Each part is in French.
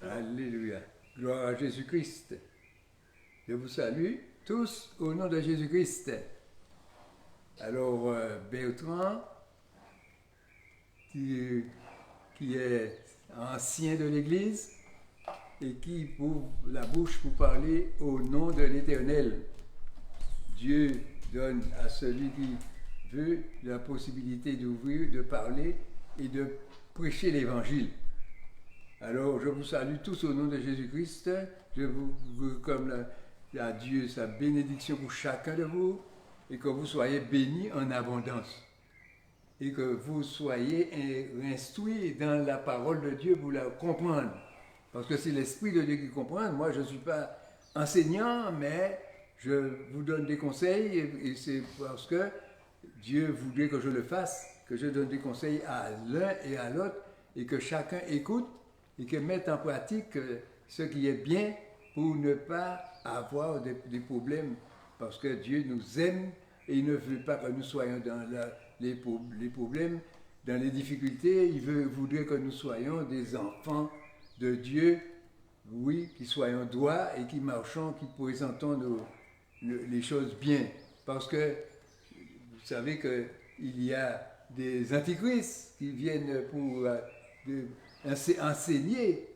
Alléluia. Gloire à Jésus-Christ. Je vous salue tous au nom de Jésus-Christ. Alors, Bertrand, qui est ancien de l'Église et qui ouvre la bouche pour parler au nom de l'Éternel. Dieu donne à celui qui veut la possibilité d'ouvrir, de parler et de prêcher l'Évangile. Alors, je vous salue tous au nom de Jésus-Christ. Je vous comme à Dieu sa bénédiction pour chacun de vous et que vous soyez bénis en abondance et que vous soyez instruits dans la parole de Dieu pour la comprendre. Parce que c'est l'Esprit de Dieu qui comprend. Moi, je ne suis pas enseignant, mais je vous donne des conseils et c'est parce que Dieu voudrait que je le fasse, que je donne des conseils à l'un et à l'autre et que chacun écoute et que mette en pratique ce qui est bien pour ne pas avoir des problèmes. Parce que Dieu nous aime et il ne veut pas que nous soyons dans les problèmes, dans les difficultés. Il voudrait que nous soyons des enfants de Dieu, oui, qui soyons droits et qui marchons, qui présentons les choses bien. Parce que vous savez qu'il y a des antichrists qui viennent pour enseigner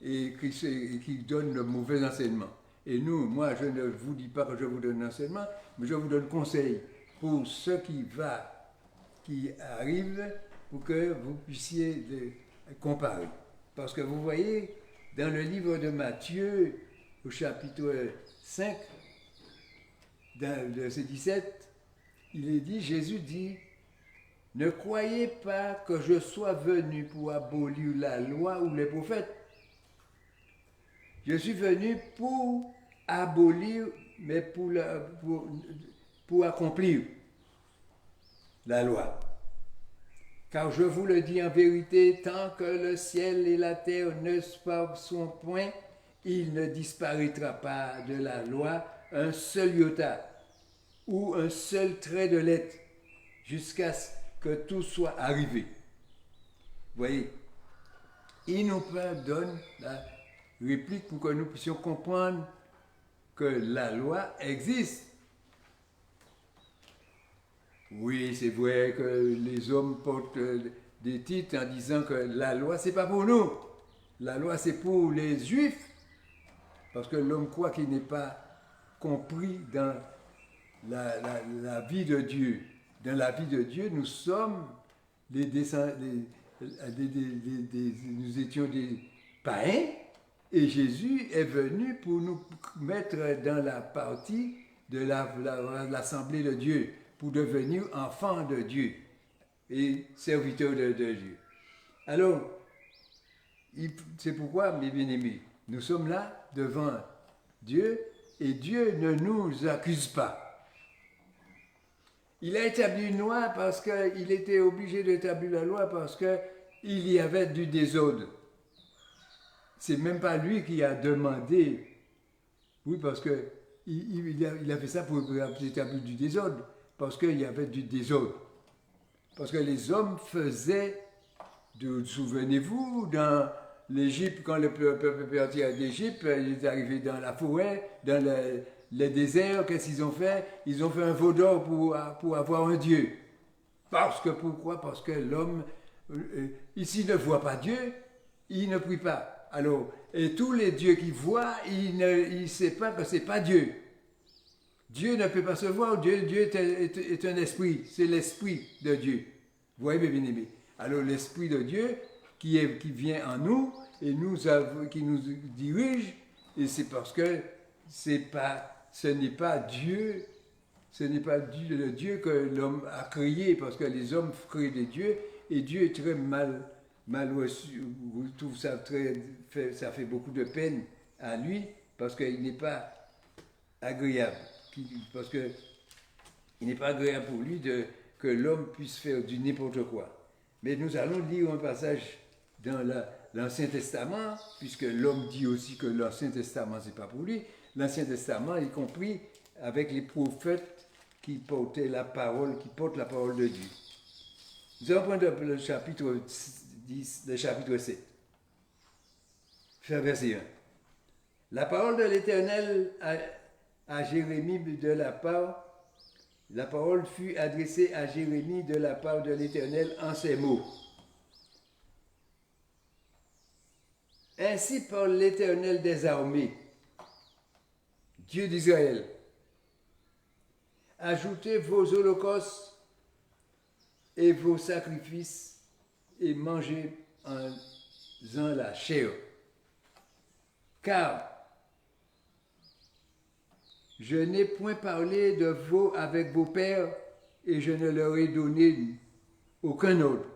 et qui donnent le mauvais enseignement. Et nous, moi, je ne vous dis pas que je vous donne l'enseignement, mais je vous donne conseil pour ce qui arrive, pour que vous puissiez comparer. Parce que vous voyez, dans le livre de Matthieu, au chapitre 5, dans le verset 17, il est dit, Jésus dit, ne croyez pas que je sois venu pour abolir la loi ou les prophètes. Je suis venu pour abolir, mais pour accomplir la loi. Car je vous le dis en vérité, tant que le ciel et la terre ne sont point, il ne disparaîtra pas de la loi un seul iota ou un seul trait de lettre jusqu'à ce que tout soit arrivé. Vous voyez, il nous donne la réplique pour que nous puissions comprendre que la loi existe. Oui, c'est vrai que les hommes portent des titres en disant que la loi, c'est pas pour nous. La loi, c'est pour les Juifs. Parce que l'homme croit qu'il n'est pas compris dans la vie de Dieu. Dans la vie de Dieu, nous sommes nous étions des païens et Jésus est venu pour nous mettre dans la partie de l'assemblée de Dieu, pour devenir enfants de Dieu et serviteurs de Dieu. Alors, c'est pourquoi, mes bien-aimés, nous sommes là devant Dieu et Dieu ne nous accuse pas. Il a établi une loi parce qu'il était obligé d'établir la loi parce qu'il y avait du désordre. C'est même pas lui qui a demandé. Oui, parce qu'il a fait ça pour établir du désordre. Parce qu'il y avait du désordre. Parce que les hommes faisaient, souvenez-vous, dans l'Égypte, quand le peuple est parti d'Égypte, il est arrivé dans la forêt, dans le désert, qu'est-ce qu'ils ont fait? Ils ont fait un veau d'or pour avoir un Dieu. Pourquoi? Parce que l'homme, ici, ne voit pas Dieu, il ne prie pas. Alors, et tous les dieux qu'il voit, il ne sait pas que ce n'est pas Dieu. Dieu ne peut pas se voir, Dieu est un esprit, c'est l'esprit de Dieu. Vous voyez, mes bien-aimés? Alors, l'esprit de Dieu qui vient en nous et qui nous dirige, et c'est parce que ce n'est pas Dieu le Dieu que l'homme a créé, parce que les hommes créent des dieux, et Dieu est très mal reçu. Je trouve ça ça fait beaucoup de peine à lui, parce qu'il n'est pas agréable. Parce qu'il n'est pas agréable pour lui que l'homme puisse faire du n'importe quoi. Mais nous allons lire un passage dans l'Ancien Testament, puisque l'homme dit aussi que l'Ancien Testament, ce n'est pas pour lui. L'Ancien Testament, y compris avec les prophètes qui portent la parole de Dieu. Nous allons prendre le chapitre 10, le chapitre 7. verset 1. La parole de l'Éternel à Jérémie de la parole fut adressée à Jérémie de la part de l'Éternel en ces mots. Ainsi parle l'Éternel des armées, Dieu d'Israël. Ajoutez vos holocaustes et vos sacrifices et mangez en la chair. Car je n'ai point parlé de vous avec vos pères et je ne leur ai donné aucun ordre.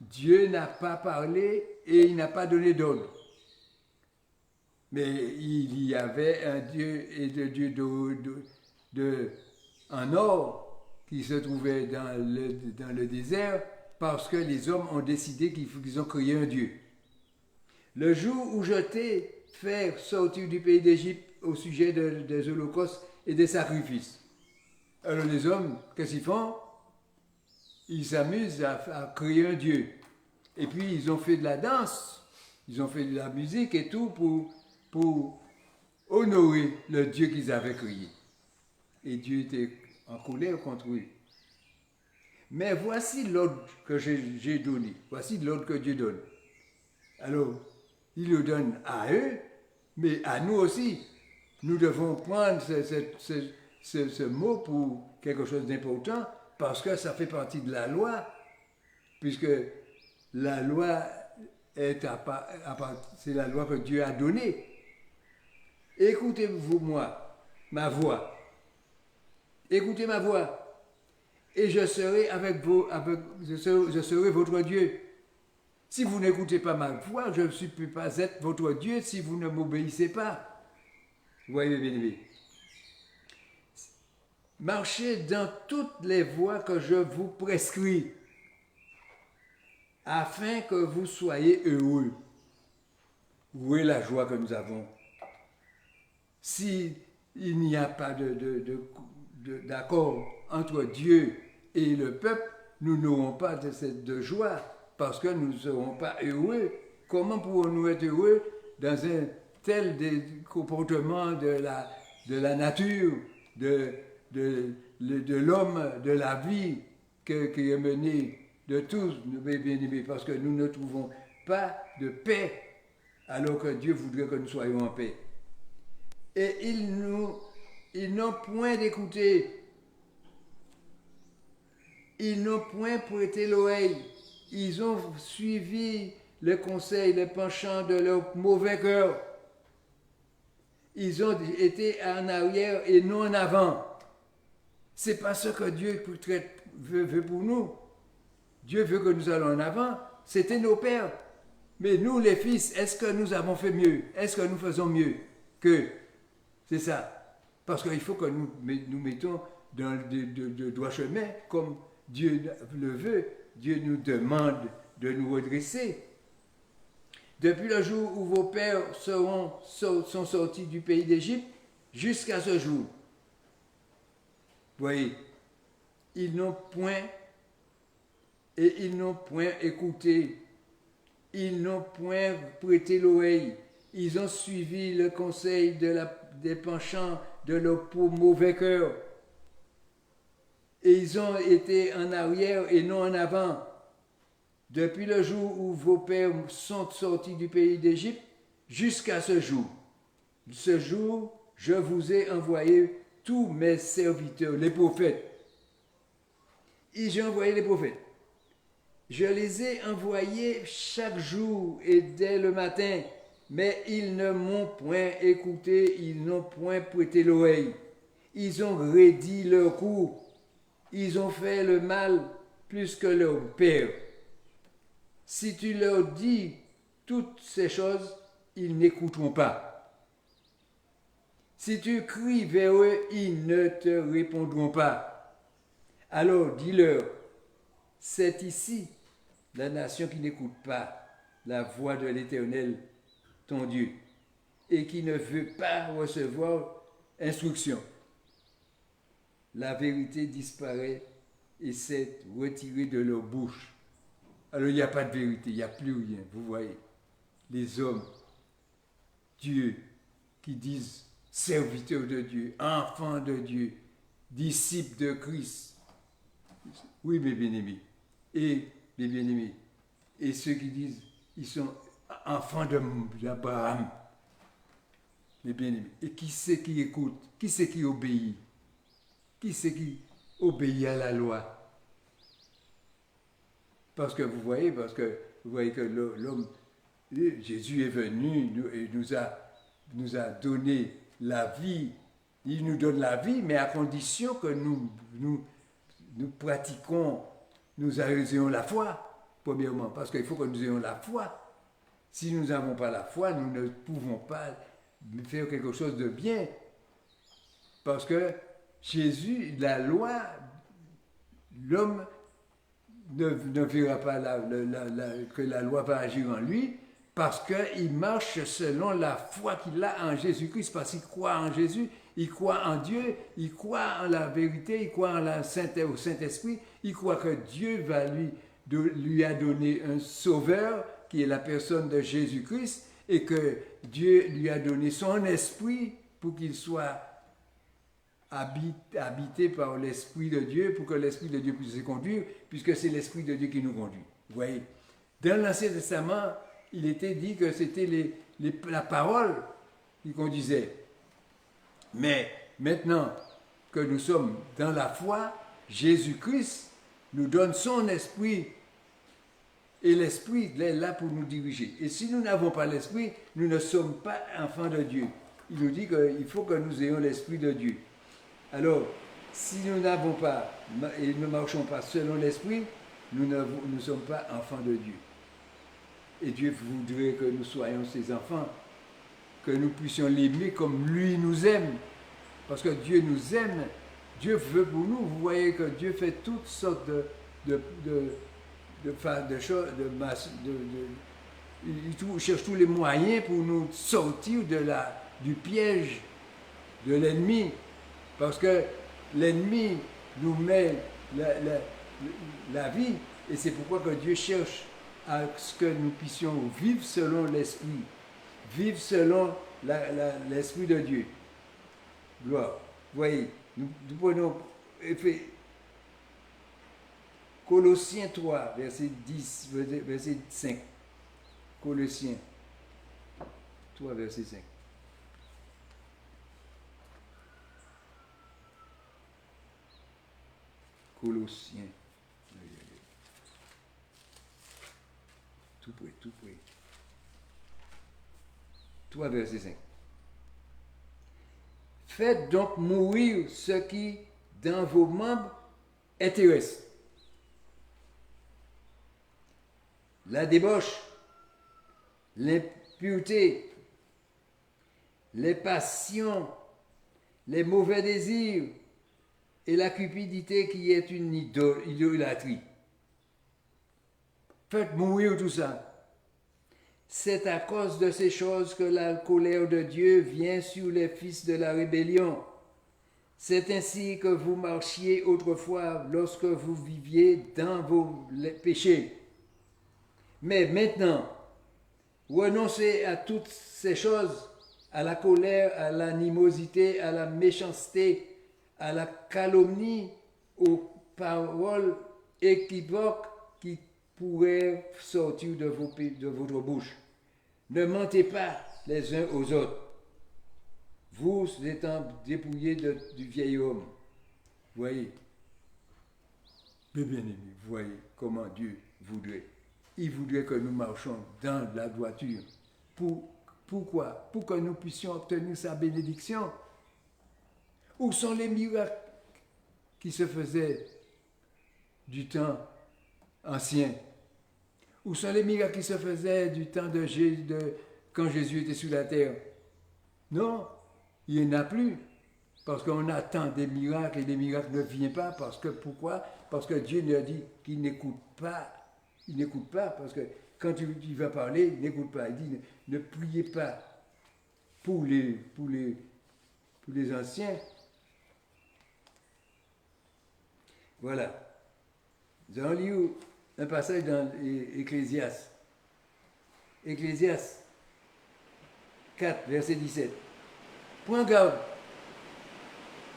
Dieu n'a pas parlé et il n'a pas donné d'ordre. Mais il y avait un Dieu et de Dieu en or qui se trouvait dans le désert parce que les hommes ont décidé qu'ils ont créé un Dieu. Le jour où je t'ai fait sortir du pays d'Égypte au sujet des holocaustes et des sacrifices. Alors les hommes, qu'est-ce qu'ils font? Ils s'amusent à créer un Dieu. Et puis ils ont fait de la danse, ils ont fait de la musique et tout pour honorer le Dieu qu'ils avaient créé. Et Dieu était en colère contre eux. Mais voici l'ordre que j'ai donné. Voici l'ordre que Dieu donne. Alors, il le donne à eux, mais à nous aussi. Nous devons prendre ce mot pour quelque chose d'important parce que ça fait partie de la loi, puisque la loi c'est la loi que Dieu a donnée. Écoutez-vous ma voix. Écoutez ma voix, et je serai je serai votre Dieu. Si vous n'écoutez pas ma voix, je ne peux pas être votre Dieu si vous ne m'obéissez pas. Vous voyez, bien aimé. Marchez dans toutes les voies que je vous prescris, afin que vous soyez heureux. Où est la joie que nous avons? Si il n'y a pas d'accord entre Dieu et le peuple, nous n'aurons pas de joie parce que nous ne serons pas heureux. Comment pourrons-nous être heureux dans un tel comportement de la nature, de l'homme, de la vie qui est menée de tous, mes bien-aimés, parce que nous ne trouvons pas de paix alors que Dieu voudrait que nous soyons en paix. Et ils n'ont point d'écouter. Ils n'ont point prêté l'oreille. Ils ont suivi le conseil, le penchant de leur mauvais cœur. Ils ont été en arrière et non en avant. C'est pas ce que Dieu veut pour nous. Dieu veut que nous allons en avant. C'était nos pères. Mais nous, les fils, est-ce que nous avons fait mieux? Est-ce que nous faisons mieux que? C'est ça. Parce qu'il faut que nous mettons dans de droit chemin comme Dieu le veut. Dieu nous demande de nous redresser. Depuis le jour où vos pères sont sortis du pays d'Égypte jusqu'à ce jour. Vous voyez, ils n'ont point écouté. Ils n'ont point prêté l'oreille. Ils ont suivi le conseil des penchants de leur mauvais cœur. Et ils ont été en arrière et non en avant. Depuis le jour où vos pères sont sortis du pays d'Égypte jusqu'à ce jour. Ce jour, je vous ai envoyé tous mes serviteurs, les prophètes. Et j'ai envoyé les prophètes. Je les ai envoyés chaque jour et dès le matin, mais ils ne m'ont point écouté, ils n'ont point prêté l'oreille. Ils ont raidi leur cou, ils ont fait le mal plus que leur père. Si tu leur dis toutes ces choses, ils n'écouteront pas. Si tu cries vers eux, ils ne te répondront pas. Alors dis-leur, c'est ici la nation qui n'écoute pas la voix de l'Éternel, ton Dieu, et qui ne veut pas recevoir instruction. La vérité disparaît et s'est retirée de leur bouche. Alors il n'y a pas de vérité, il n'y a plus rien, vous voyez. les hommes, Dieu, qui disent serviteurs de Dieu, enfants de Dieu, disciples de Christ. Oui, mes bien-aimés. Et mes bien-aimés. Et ceux qui disent, ils sont enfants d'Abraham. Mes bien-aimés. Et qui c'est qui écoute? Qui c'est qui obéit? Qui c'est qui obéit à la loi? Parce que vous voyez que l'homme, Jésus est venu et nous a donné la vie. Il nous donne la vie, mais à condition que nous pratiquons, nous ayons la foi, premièrement, parce qu'il faut que nous ayons la foi. Si nous n'avons pas la foi, nous ne pouvons pas faire quelque chose de bien. Parce que Jésus, la loi, l'homme ne verra pas que la loi va agir en lui, parce qu'il marche selon la foi qu'il a en Jésus-Christ, parce qu'il croit en Jésus, il croit en Dieu, il croit en la vérité, il croit au Saint-Esprit, il croit que Dieu lui a donné un sauveur, qui est la personne de Jésus-Christ, et que Dieu lui a donné son esprit pour qu'il soit habité par l'Esprit de Dieu, pour que l'Esprit de Dieu puisse se conduire, puisque c'est l'Esprit de Dieu qui nous conduit. Vous voyez, dans l'Ancien Testament, il était dit que c'était la parole qui conduisait. Mais maintenant que nous sommes dans la foi, Jésus-Christ nous donne son esprit, et l'esprit est là pour nous diriger. Et si nous n'avons pas l'esprit, nous ne sommes pas enfants de Dieu. Il nous dit qu'il faut que nous ayons l'esprit de Dieu. Alors, si nous n'avons pas et ne marchons pas selon l'esprit, nous ne sommes pas enfants de Dieu. Et Dieu voudrait que nous soyons ses enfants, que nous puissions l'aimer comme lui nous aime. Parce que Dieu nous aime, Dieu veut pour nous. Vous voyez que Dieu fait toutes sortes de choses, il cherche tous les moyens pour nous sortir du piège de l'ennemi. Parce que l'ennemi nous met la vie, et c'est pourquoi que Dieu cherche à ce que nous puissions vivre selon l'esprit, vivre selon l'esprit de Dieu. Gloire. Vous voyez, nous prenons Colossiens 3, verset 10, verset 5. Colossiens 3, verset 5. Colossiens. Tout près. 3, verset 5. Faites donc mourir ce qui, dans vos membres, est terrestre. La débauche, l'impureté, les passions, les mauvais désirs et la cupidité qui est une idolâtrie. Faites mourir tout ça. C'est à cause de ces choses que la colère de Dieu vient sur les fils de la rébellion. C'est ainsi que vous marchiez autrefois lorsque vous viviez dans vos péchés. Mais maintenant, renoncez à toutes ces choses, à la colère, à l'animosité, à la méchanceté, à la calomnie, aux paroles équivoques qui pourraient sortir de votre bouche. Ne mentez pas les uns aux autres, vous étant dépouillés du vieil homme. Voyez, mes bien-aimés, voyez comment Dieu voudrait. Il voudrait que nous marchions dans la droiture. Pourquoi? Pour que nous puissions obtenir sa bénédiction. Où sont les miracles qui se faisaient du temps ancien? Où sont les miracles qui se faisaient du temps de Jésus, quand Jésus était sur la terre? Non, il n'y en a plus. Parce qu'on attend des miracles et les miracles ne viennent pas. Pourquoi? Parce que Dieu nous a dit qu'il n'écoute pas. Il n'écoute pas parce que quand il va parler, il n'écoute pas. Il dit ne priez pas pour les anciens. Voilà. Nous allons lire un passage dans Ecclésiaste. Ecclésiaste 4, verset 17. Prends garde.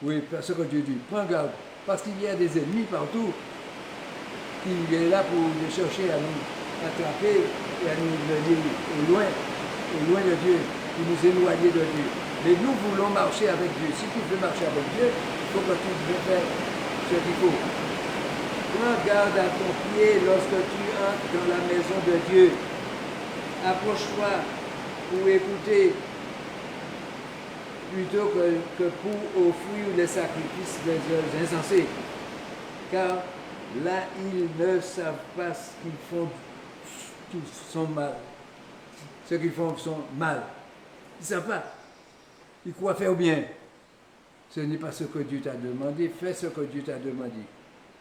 Oui, ce que Dieu dit. Prends garde. Parce qu'il y a des ennemis partout qui est là pour chercher à nous attraper et à nous mener au loin de Dieu, pour nous éloigner de Dieu. Mais nous voulons marcher avec Dieu. Si tu veux marcher avec Dieu, il faut que tu fasses ce qu'il faut. Prends garde à ton pied lorsque tu entres dans la maison de Dieu. Approche-toi pour écouter plutôt que pour offrir les sacrifices des insensés. Car là, ils ne savent pas ce qu'ils font, tous sont mal. Ce qu'ils font sont mal. Ils ne savent pas. Ils croient faire bien. Ce n'est pas ce que Dieu t'a demandé. Fais ce que Dieu t'a demandé.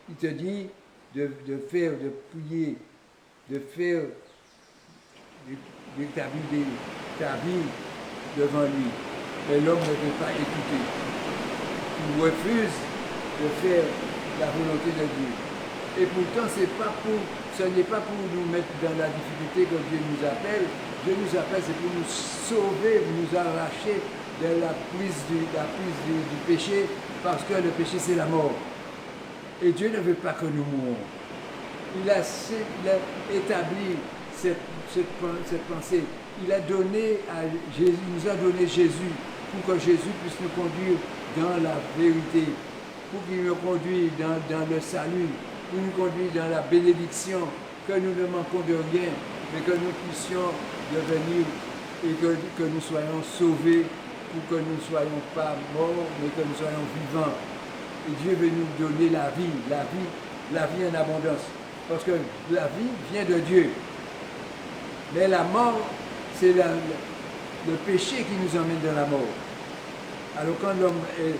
Il te dit de prier, de faire ta vie devant lui. Mais l'homme ne veut pas écouter. Il refuse de faire la volonté de Dieu. Et pourtant, ce n'est pas pour nous mettre dans la difficulté que Dieu nous appelle. Dieu nous appelle, c'est pour nous sauver, nous arracher de la prise du péché, parce que le péché, c'est la mort. Et Dieu ne veut pas que nous mourons. Il a établi cette pensée. Il nous a donné Jésus pour que Jésus puisse nous conduire dans la vérité, pour qu'il nous conduise dans le salut, pour nous conduire dans la bénédiction, que nous ne manquons de rien, mais que nous puissions devenir et que nous soyons sauvés, pour que nous ne soyons pas morts, mais que nous soyons vivants. Et Dieu veut nous donner la vie en abondance. Parce que la vie vient de Dieu. Mais la mort, c'est le péché qui nous emmène dans la mort. Alors quand l'homme est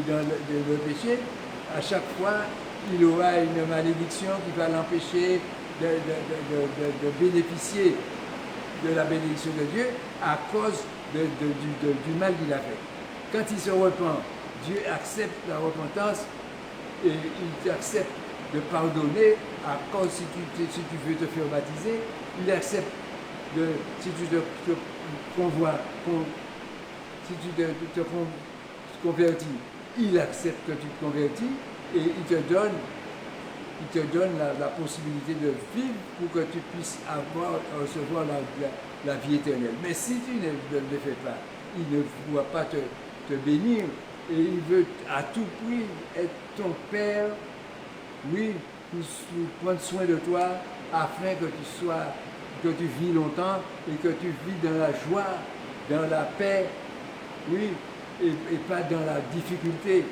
dans le péché, à chaque fois, il aura une malédiction qui va l'empêcher de bénéficier de la bénédiction de Dieu à cause du mal qu'il a fait. Quand il se repent, Dieu accepte la repentance et il accepte de pardonner à cause si tu veux te faire baptiser, il accepte si tu te convertis, il accepte que tu te convertis et il te donne la possibilité de vivre pour que tu puisses recevoir la vie éternelle. Mais si tu ne le fais pas, il ne pourra pas te bénir et il veut à tout prix être ton Père, oui, pour prendre soin de toi afin que tu vis longtemps et que tu vis dans la joie, dans la paix, oui, et pas dans la difficulté.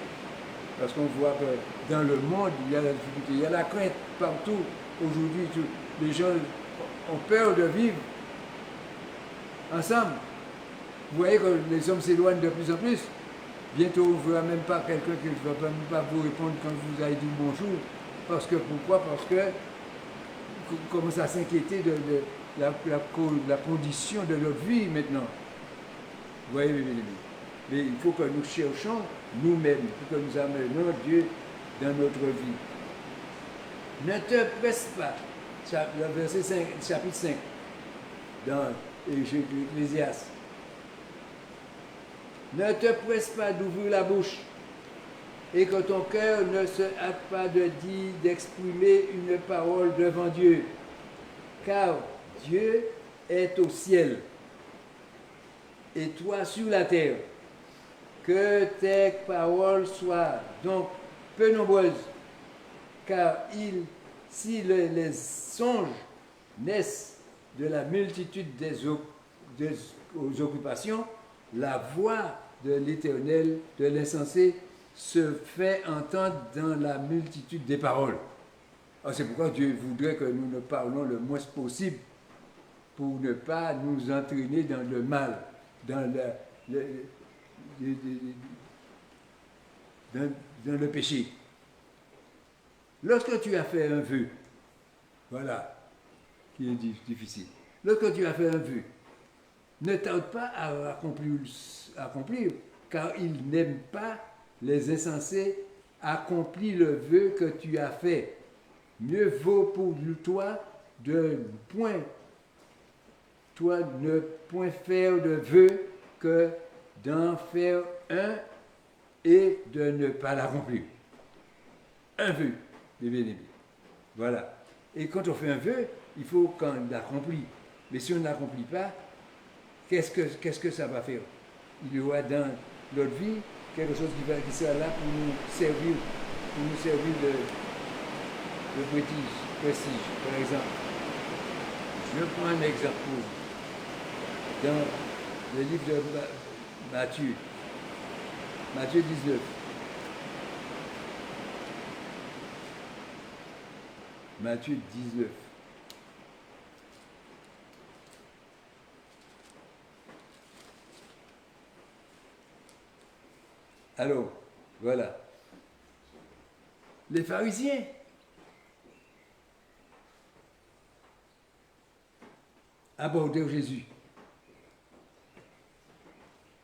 Parce qu'on voit que dans le monde, il y a la difficulté, il y a la crainte partout. Aujourd'hui, les gens ont peur de vivre ensemble. Vous voyez que les hommes s'éloignent de plus en plus. Bientôt, on ne verra même pas quelqu'un qui ne va même pas vous répondre quand vous avez dit bonjour. Pourquoi? Parce que commence à s'inquiéter de la condition de notre vie maintenant. Vous voyez, mais il faut que nous cherchions nous-mêmes, pour que nous amenions Dieu dans notre vie. Ne te presse pas, le verset 5, chapitre 5, dans l'Ecclésiaste. Ne te presse pas d'ouvrir la bouche et que ton cœur ne se hâte pas d'exprimer une parole devant Dieu. Car Dieu est au ciel et toi sur la terre. Que tes paroles soient donc peu nombreuses, car si les songes naissent de la multitude des occupations, la voix de l'Éternel, de l'insensé, se fait entendre dans la multitude des paroles. C'est pourquoi Dieu voudrait que nous ne parlons le moins possible pour ne pas nous entraîner dans le mal, dans le péché. Lorsque tu as fait un vœu, voilà, qui est difficile. Lorsque tu as fait un vœu, ne tarde pas à accomplir, car il n'aime pas les insensés. Accomplis le vœu que tu as fait. Mieux vaut pour toi de ne point toi ne point faire de vœu que d'en faire un et de ne pas l'accomplir. Un vœu, les bien-aimés. Voilà. Et quand on fait un vœu, il faut qu'on l'accomplit. Mais si on ne l'accomplit pas, qu'est-ce que ça va faire? Il y aura dans notre vie quelque chose qui sera là pour nous servir de prestige, par exemple. Je prends un exemple dans le livre de Matthieu, Matthieu 19. Matthieu 19. Alors, voilà. Les pharisiens abordèrent Jésus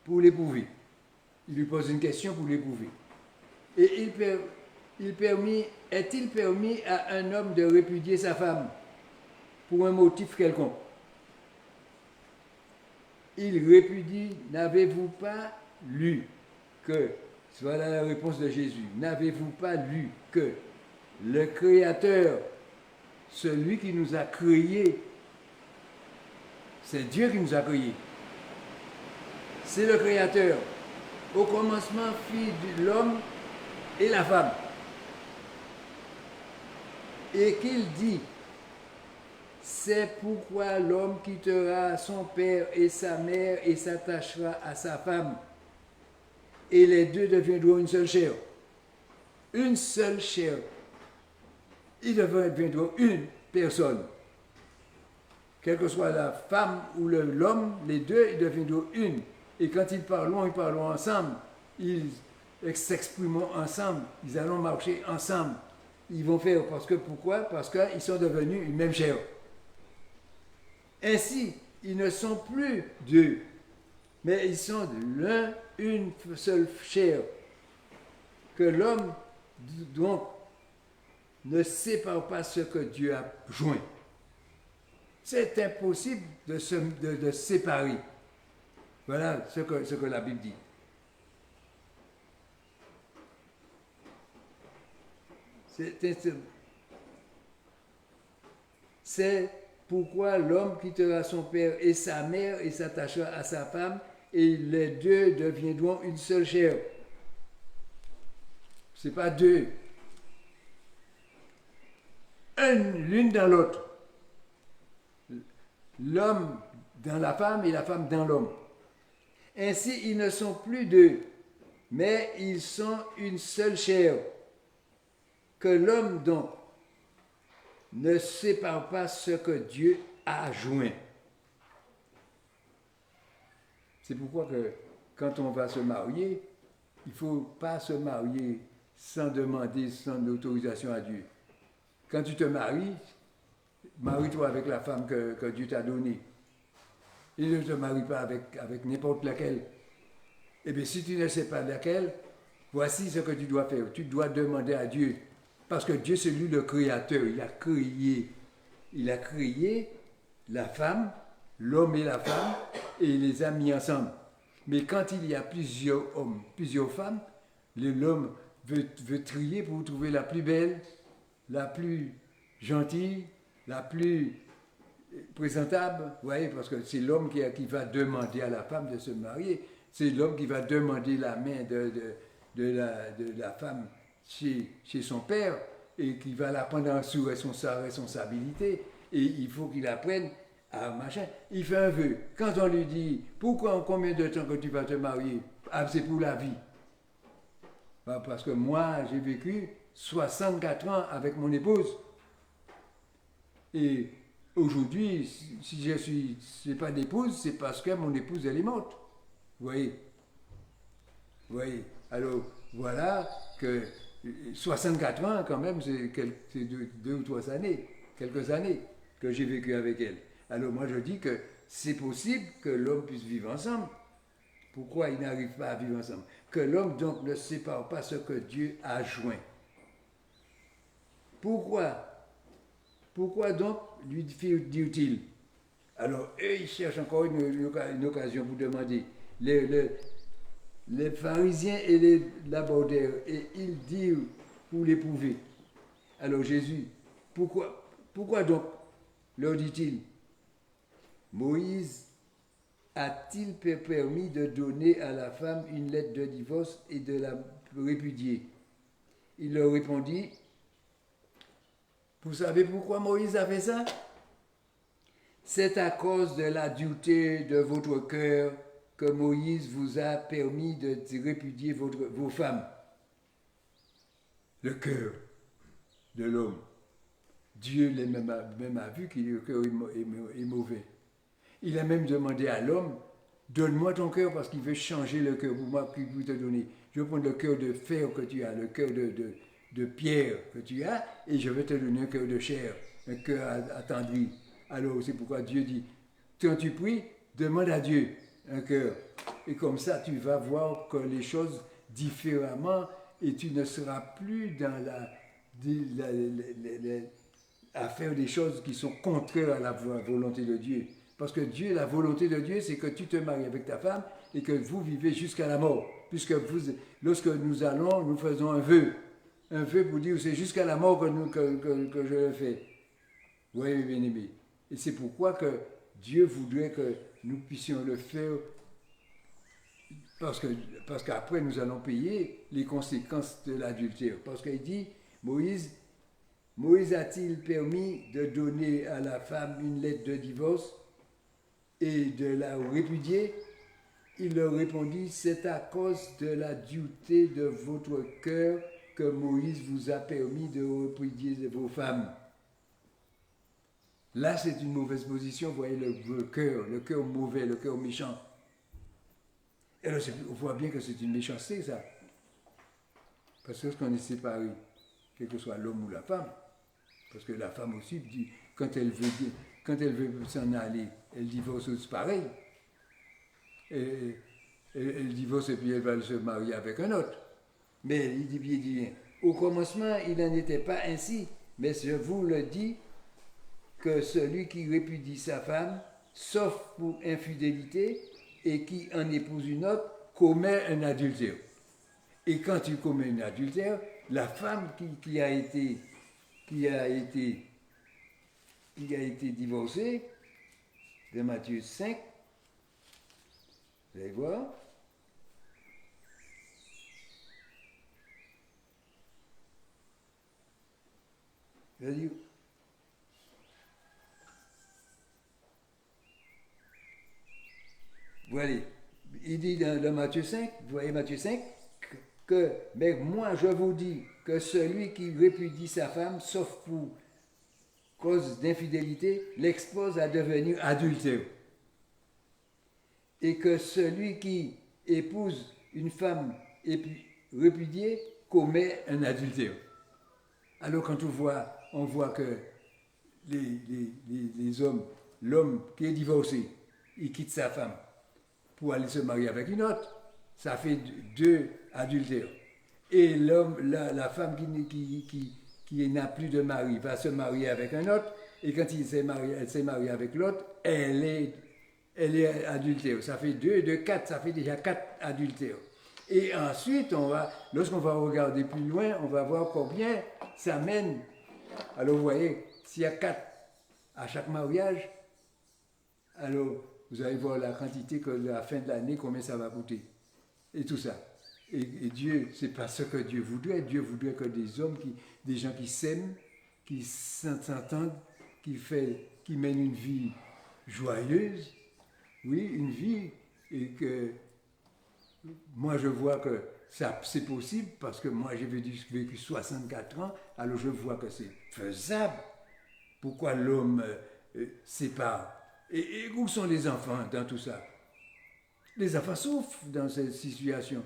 pour l'éprouver. Il lui pose une question pour l'éprouver. Et est-il permis à un homme de répudier sa femme pour un motif quelconque? Il répudie, n'avez-vous pas lu que, voilà la réponse de Jésus, n'avez-vous pas lu que le Créateur, celui qui nous a créés, c'est Dieu qui nous a créés. C'est le Créateur. Au commencement, fit l'homme et la femme. Et qu'il dit, c'est pourquoi l'homme quittera son père et sa mère et s'attachera à sa femme. Et les deux deviendront une seule chair. Une seule chair. Ils deviendront une personne. Quelle que soit la femme ou l'homme, les deux, ils deviendront une. Et quand ils parleront ensemble. Ils s'exprimeront ensemble. Ils allons marcher ensemble. Ils vont faire pourquoi? Parce qu'ils sont devenus une même chair. Ainsi, ils ne sont plus deux, mais ils sont une seule chair. Que l'homme, donc, ne sépare pas ce que Dieu a joint. C'est impossible de se séparer. Voilà ce que la Bible dit. C'est pourquoi l'homme quittera son père et sa mère et s'attachera à sa femme, et les deux deviendront une seule chair. Ce n'est pas deux. L'une dans l'autre. L'homme dans la femme et la femme dans l'homme. Ainsi, ils ne sont plus deux, mais ils sont une seule chair. Que l'homme, donc, ne sépare pas ce que Dieu a joint. C'est pourquoi que quand on va se marier, il ne faut pas se marier sans demander son autorisation à Dieu. Quand tu te maries, marie-toi avec la femme que Dieu t'a donnée. Et ne te marie pas avec n'importe laquelle. Eh bien, si tu ne sais pas laquelle, voici ce que tu dois faire. Tu dois demander à Dieu. Parce que Dieu, c'est lui le créateur. Il a créé la femme, l'homme et la femme, et il les a mis ensemble. Mais quand il y a plusieurs hommes, plusieurs femmes, l'homme veut trier pour trouver la plus belle, la plus gentille, la plus présentable. Vous voyez, parce que c'est l'homme qui va demander à la femme de se marier. C'est l'homme qui va demander la main de la femme chez son père et qui va la prendre sous sa responsabilité. Et il faut qu'il apprenne à machin. Il fait un vœu. Quand on lui dit, combien de temps que tu vas te marier? Ah, c'est pour la vie. Parce que moi, j'ai vécu 64 ans avec mon épouse. Et aujourd'hui, si je n'ai pas d'épouse, c'est parce que mon épouse, elle est morte. Vous voyez? Vous voyez? Alors, voilà que 64 ans, quand même, c'est deux ou trois années, quelques années que j'ai vécu avec elle. Alors, moi, je dis que c'est possible que l'homme puisse vivre ensemble. Pourquoi il n'arrive pas à vivre ensemble? Que l'homme, donc, ne sépare pas ce que Dieu a joint. Pourquoi donc lui dit-il? Alors, eux, ils cherchent encore une occasion pour demander. Les pharisiens l'abordèrent et ils dirent pour l'éprouver. Alors Jésus, pourquoi donc, leur dit-il, Moïse a-t-il permis de donner à la femme une lettre de divorce et de la répudier? Il leur répondit, vous savez pourquoi Moïse a fait ça? C'est à cause de la dureté de votre cœur que Moïse vous a permis de répudier vos femmes. Le cœur de l'homme. Dieu même a vu que le cœur est mauvais. Il a même demandé à l'homme, donne-moi ton cœur parce qu'il veut changer le cœur pour moi qu'il veut te donner. Je vais prendre le cœur de fer que tu as, le cœur de pierre que tu as, et je vais te donner un cœur de chair, un cœur attendri. Alors c'est pourquoi Dieu dit, quand tu pries, demande à Dieu un cœur. Et comme ça, tu vas voir que les choses différemment et tu ne seras plus dans à faire des choses qui sont contraires à la volonté de Dieu. Parce que Dieu, la volonté de Dieu, c'est que tu te maries avec ta femme et que vous vivez jusqu'à la mort. Puisque lorsque nous faisons un vœu pour dire c'est jusqu'à la mort que je le fais. Oui, bien aimé. Et c'est pourquoi que Dieu voudrait que nous puissions le faire parce qu'après nous allons payer les conséquences de l'adultère. Parce qu'il dit, Moïse a-t-il permis de donner à la femme une lettre de divorce et de la répudier? Il leur répondit, c'est à cause de la dureté de votre cœur que Moïse vous a permis de répudier vos femmes. Là, c'est une mauvaise position, vous voyez le cœur mauvais, le cœur méchant. Et là, on voit bien que c'est une méchanceté, ça. Parce que lorsqu'on est séparé, quel que soit l'homme ou la femme, parce que la femme aussi, quand elle veut s'en aller, elle divorce aussi pareil. Et elle divorce et puis elle va se marier avec un autre. Mais il dit bien, au commencement, il n'en était pas ainsi. Mais je vous le dis, que celui qui répudie sa femme, sauf pour infidélité, et qui en épouse une autre, commet un adultère. Et quand tu commets un adultère, la femme qui a été divorcée, de Matthieu 5, vous allez voir, voilà, il dit dans Matthieu 5, vous voyez Matthieu 5, mais moi je vous dis que celui qui répudie sa femme, sauf pour cause d'infidélité, l'expose à devenir adultère. Et que celui qui épouse une femme répudiée commet un adultère. Alors quand on voit que les hommes, l'homme qui est divorcé, il quitte sa femme pour aller se marier avec une autre, ça fait 2 adultères. Et la femme qui n'a plus de mari va se marier avec un autre, et quand elle s'est mariée avec l'autre, elle est adultère. Ça fait 2 de 4, ça fait déjà 4 adultères. Et ensuite, lorsqu'on va regarder plus loin, on va voir combien ça mène. Alors vous voyez, s'il y a 4 à chaque mariage, alors vous allez voir la quantité que à la fin de l'année, combien ça va coûter. Et tout ça. Et Dieu, c'est pas ce que Dieu voudrait. Dieu voudrait que des gens qui s'aiment, qui s'entendent, qui mènent une vie joyeuse, oui, une vie, et que moi je vois que ça c'est possible parce que moi j'ai vécu 64 ans, alors je vois que c'est faisable. Pourquoi l'homme sépare? Et où sont les enfants dans tout ça? Les enfants souffrent dans cette situation.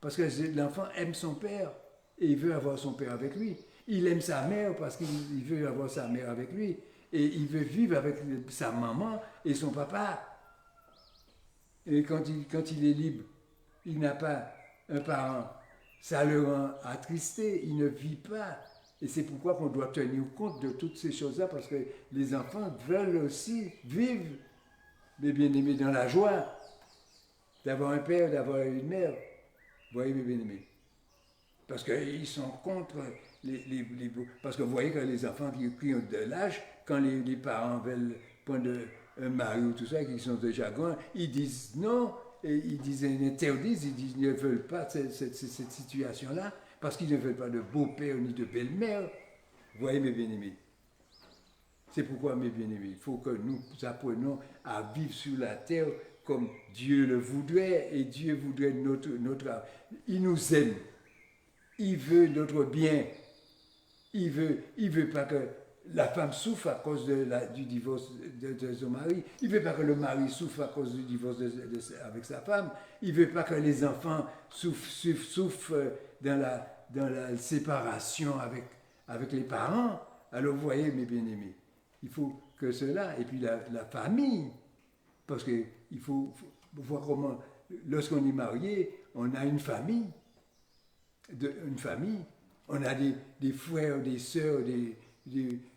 Parce que l'enfant aime son père et il veut avoir son père avec lui. Il aime sa mère parce qu'il veut avoir sa mère avec lui. Et il veut vivre avec sa maman et son papa. Et quand il est libre, il n'a pas un parent. Ça le rend attristé. Il ne vit pas. Et c'est pourquoi qu'on doit tenir compte de toutes ces choses-là, parce que les enfants veulent aussi vivre, mes bien-aimés, dans la joie d'avoir un père, d'avoir une mère. Vous voyez, mes bien-aimés. Parce qu'ils sont contre parce que vous voyez que les enfants qui ont de l'âge, quand les parents veulent prendre un mari ou tout ça, qui sont déjà grands, ils disent non, et ils interdisent, ils disent qu'ils ne veulent pas cette situation-là, parce qu'ils ne veulent pas de beau-père ni de belle-mère. Vous voyez, mes bien-aimés. C'est pourquoi, mes bien-aimés, il faut que nous apprenions à vivre sur la terre comme Dieu le voudrait, et Dieu voudrait notre. Il nous aime. Il veut notre bien. Il veut pas que la femme souffre à cause du divorce de son mari. Il veut pas que le mari souffre à cause du divorce avec sa femme. Il veut pas que les enfants souffrent dans la séparation avec les parents. Alors vous voyez, mes bien-aimés, il faut que cela, et puis la famille, parce qu'il faut voir comment, lorsqu'on est marié, on a une famille, on a des frères, des sœurs,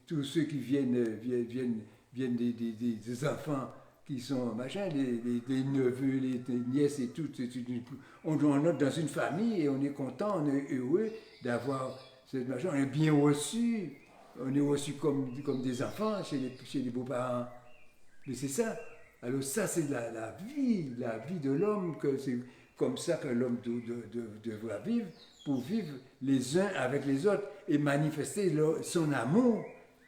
tous ceux qui viennent des enfants qui sont machin, des neveux, les nièces et tout. On entre dans une famille et on est content, on est heureux d'avoir cette machin. On est bien reçu, on est reçu comme des enfants chez les beaux-parents. Mais c'est ça. Alors ça, c'est la vie de l'homme, que c'est comme ça que l'homme devra vivre, pour vivre les uns avec les autres et manifester son amour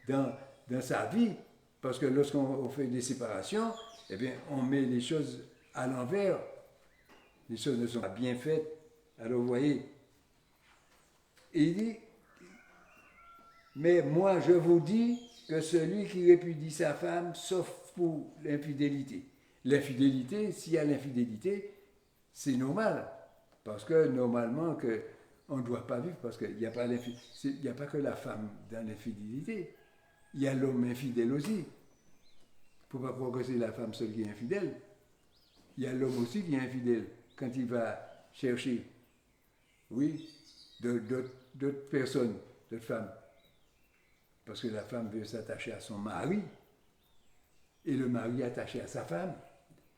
dans sa vie. Parce que lorsqu'on fait des séparations, eh bien, on met les choses à l'envers. Les choses ne sont pas bien faites. Alors, vous voyez, et il dit, mais moi, je vous dis que celui qui répudie sa femme, sauf pour l'infidélité. L'infidélité, s'il y a l'infidélité, c'est normal. Parce que normalement, on ne doit pas vivre, parce qu'il n'y a pas que la femme dans l'infidélité. Il y a l'homme infidèle aussi. Il ne faut pas croire que c'est la femme seule qui est infidèle. Il y a l'homme aussi qui est infidèle quand il va chercher, oui, d'autres personnes, d'autres femmes. Parce que la femme veut s'attacher à son mari et le mari est attaché à sa femme.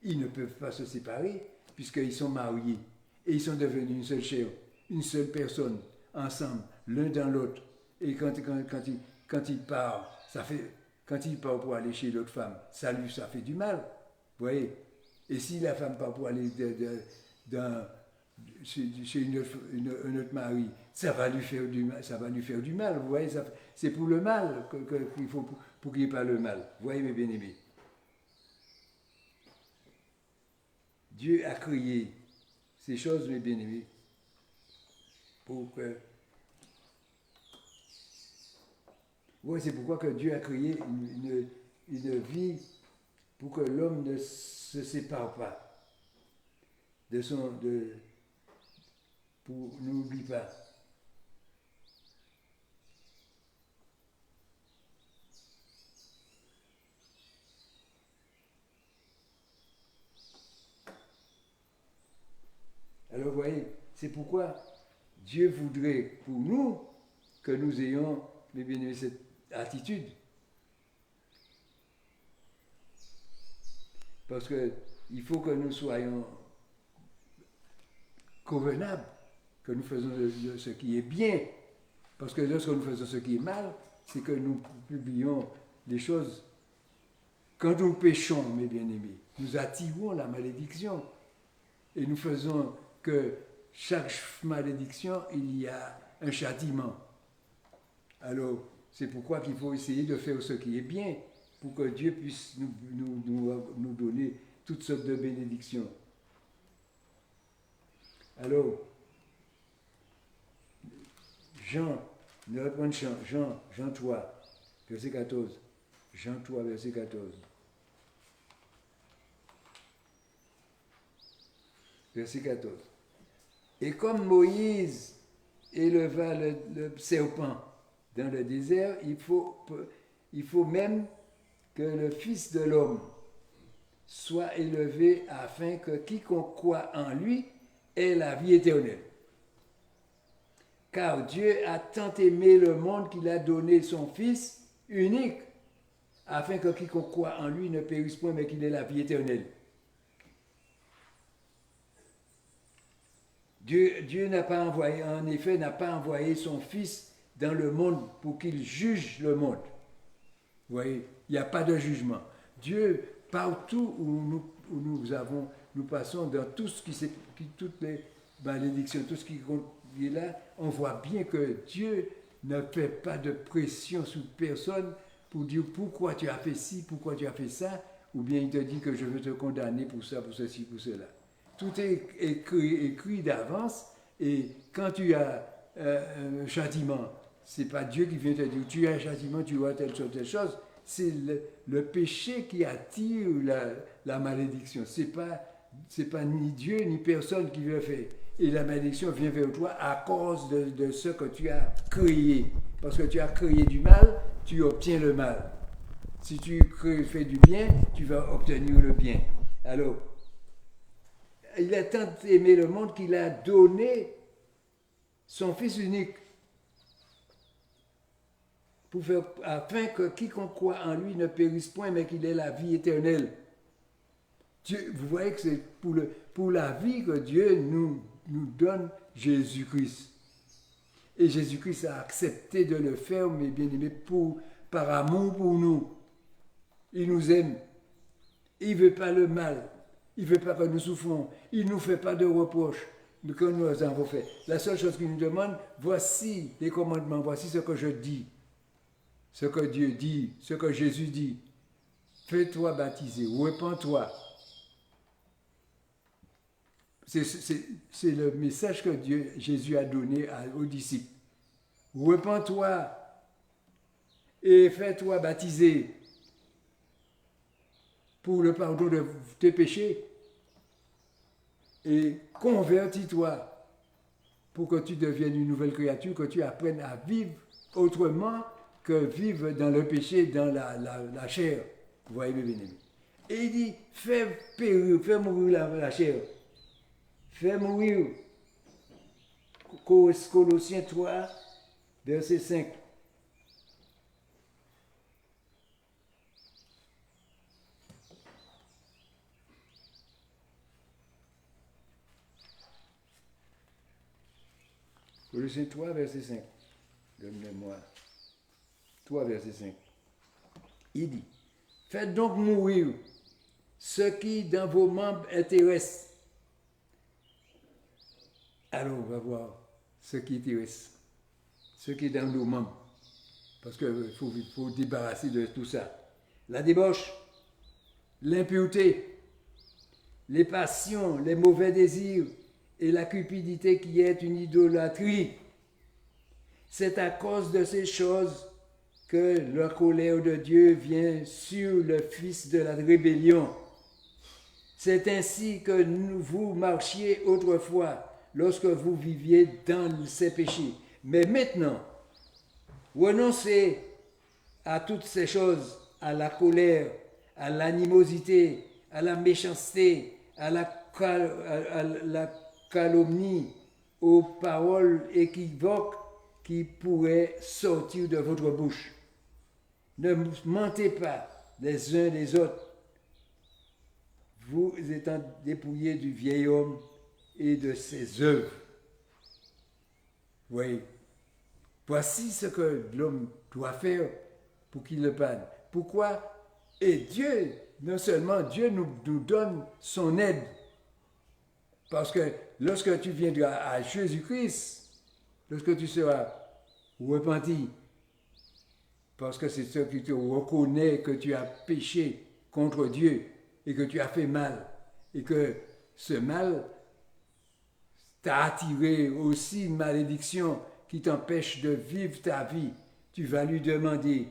Ils ne peuvent pas se séparer puisqu'ils sont mariés et ils sont devenus une seule chair, une seule personne, ensemble, l'un dans l'autre. Et quand il part, quand il part pour aller chez l'autre femme, ça fait du mal. Vous voyez? Et si la femme part pour aller chez un autre mari, ça va lui faire du mal. Vous voyez, c'est pour le mal qu'il faut, pour qu'il n'y ait pas le mal. Vous voyez, mes bien-aimés. Dieu a créé ces choses, mes bien-aimés, pour que... Oui, c'est pourquoi que Dieu a créé une vie pour que l'homme ne se sépare pas pour n'oublie pas. Alors vous voyez, c'est pourquoi Dieu voudrait pour nous que nous ayons, mes bien-aimés, cette attitude. Parce qu'il faut que nous soyons convenables, que nous faisons ce qui est bien. Parce que lorsque nous faisons ce qui est mal, c'est que nous publions des choses. Quand nous péchons, mes bien-aimés, nous attirons la malédiction. Et nous faisons que chaque malédiction, il y a un châtiment. Alors, c'est pourquoi qu'il faut essayer de faire ce qui est bien, pour que Dieu puisse nous donner toutes sortes de bénédictions. Alors, Jean 3, verset 14. Jean 3, verset 14. Verset 14. Et comme Moïse éleva le serpent dans le désert, il faut même que le Fils de l'homme soit élevé afin que quiconque croit en lui ait la vie éternelle. Car Dieu a tant aimé le monde qu'il a donné son Fils unique, afin que quiconque croit en lui ne périsse point, mais qu'il ait la vie éternelle. Dieu n'a pas envoyé, en effet, n'a pas envoyé son Fils dans le monde pour qu'il juge le monde. Vous voyez, il n'y a pas de jugement. Dieu, partout où nous passons, dans tout ce toutes les malédictions, tout ce qui est là, on voit bien que Dieu ne fait pas de pression sur personne pour dire pourquoi tu as fait ci, pourquoi tu as fait ça, ou bien il te dit que je veux te condamner pour ça, pour ceci, pour cela. Tout est écrit d'avance, et quand tu as un châtiment, c'est pas Dieu qui vient te dire tu as un châtiment, tu as telle chose. C'est le péché qui attire la malédiction. C'est pas ni Dieu ni personne qui le fait. Et la malédiction vient vers toi à cause de ce que tu as créé. Parce que tu as créé du mal, tu obtiens le mal. Si tu fais du bien, tu vas obtenir le bien. Alors, il a tant aimé le monde qu'il a donné son Fils unique afin que quiconque croit en lui ne périsse point, mais qu'il ait la vie éternelle. Dieu, vous voyez que c'est pour la vie que Dieu nous donne Jésus-Christ. Et Jésus-Christ a accepté de le faire, mes bien-aimés, par amour pour nous. Il nous aime. Il ne veut pas le mal. Il ne veut pas que nous souffrons. Il ne nous fait pas de reproches que nous avons fait. La seule chose qu'il nous demande, voici les commandements, voici ce que je dis, ce que Dieu dit, ce que Jésus dit. Fais-toi baptiser, repens-toi. C'est le message que Jésus a donné aux disciples. Repens-toi et fais-toi baptiser pour le pardon de tes péchés et convertis-toi pour que tu deviennes une nouvelle créature, que tu apprennes à vivre autrement que vivre dans le péché, dans la chair. Vous voyez, mes bien-aimés. Et il dit, fais mourir la chair. Fais mourir. Colossiens 3, verset 5. Colossiens 3, verset 5. Donne-moi. 3, verset 5. Il dit, faites donc mourir ce qui dans vos membres intéresse. Alors on va voir ce qui intéresse, ce qui est dans nos membres. Parce qu'il faut débarrasser de tout ça. La débauche, l'impureté, les passions, les mauvais désirs et la cupidité qui est une idolâtrie. C'est à cause de ces choses que la colère de Dieu vient sur le fils de la rébellion. C'est ainsi que vous marchiez autrefois lorsque vous viviez dans ces péchés. Mais maintenant, renoncez à toutes ces choses, à la colère, à l'animosité, à la méchanceté, à la calomnie, aux paroles équivoques qui pourraient sortir de votre bouche. Ne mentez pas les uns des autres, vous étant dépouillés du vieil homme et de ses œuvres. Oui. Voici ce que l'homme doit faire pour qu'il le panne. Pourquoi? Et Dieu, non seulement Dieu nous donne son aide, parce que lorsque tu viendras à Jésus-Christ, lorsque tu seras repenti, parce que c'est ce qui te reconnaît que tu as péché contre Dieu et que tu as fait mal, et que ce mal t'a attiré aussi une malédiction qui t'empêche de vivre ta vie. Tu vas lui demander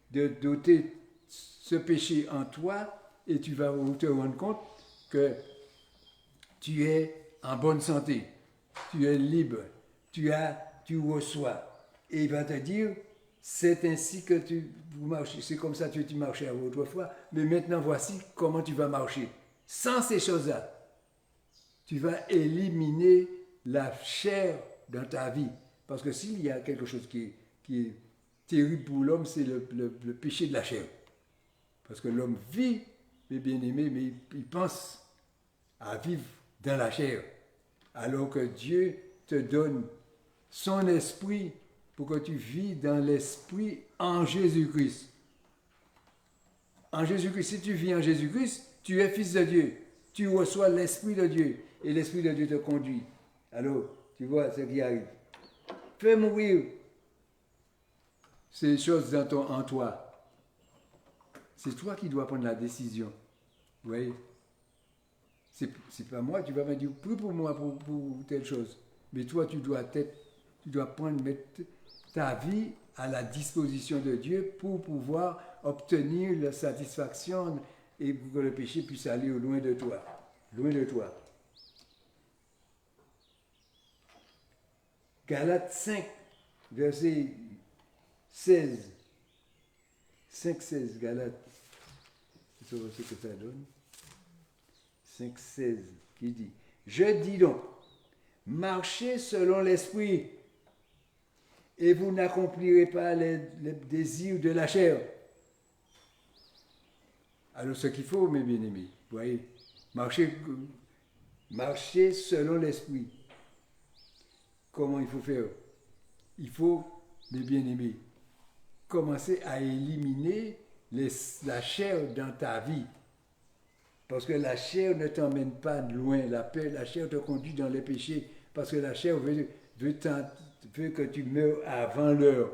de doter ce péché en toi et tu vas te rendre compte que tu es en bonne santé, tu es libre, tu reçois. Et il va te dire, c'est ainsi que tu marches, c'est comme ça que tu marchais autrefois, mais maintenant voici comment tu vas marcher. Sans ces choses-là, tu vas éliminer la chair dans ta vie. Parce que s'il y a quelque chose qui est terrible pour l'homme, c'est le péché de la chair. Parce que l'homme vit, mes bien-aimés, mais il pense à vivre dans la chair. Alors que Dieu te donne son esprit pour que tu vis dans l'esprit en Jésus-Christ. En Jésus-Christ, si tu vis en Jésus-Christ, tu es fils de Dieu. Tu reçois l'esprit de Dieu et l'esprit de Dieu te conduit. Alors, tu vois ce qui arrive. Fais mourir ces choses en toi. C'est toi qui dois prendre la décision. Vous voyez? C'est pas moi, tu vas me dire, plus pour moi pour telle chose. Mais toi, tu dois mettre ta vie à la disposition de Dieu pour pouvoir obtenir la satisfaction et pour que le péché puisse aller au loin de toi. Loin de toi. Galates 5, verset 16. 5, 16, Galates. C'est ce que ça donne. 5, 16, qui dit, je dis donc, marchez selon l'esprit, et vous n'accomplirez pas les désirs de la chair. Alors ce qu'il faut, mes bien-aimés, vous voyez, marcher selon l'esprit. Comment il faut faire? Il faut, mes bien-aimés, commencer à éliminer la chair dans ta vie. Parce que la chair ne t'emmène pas loin. La chair te conduit dans les péchés. Parce que la chair veut que tu meurs avant l'heure.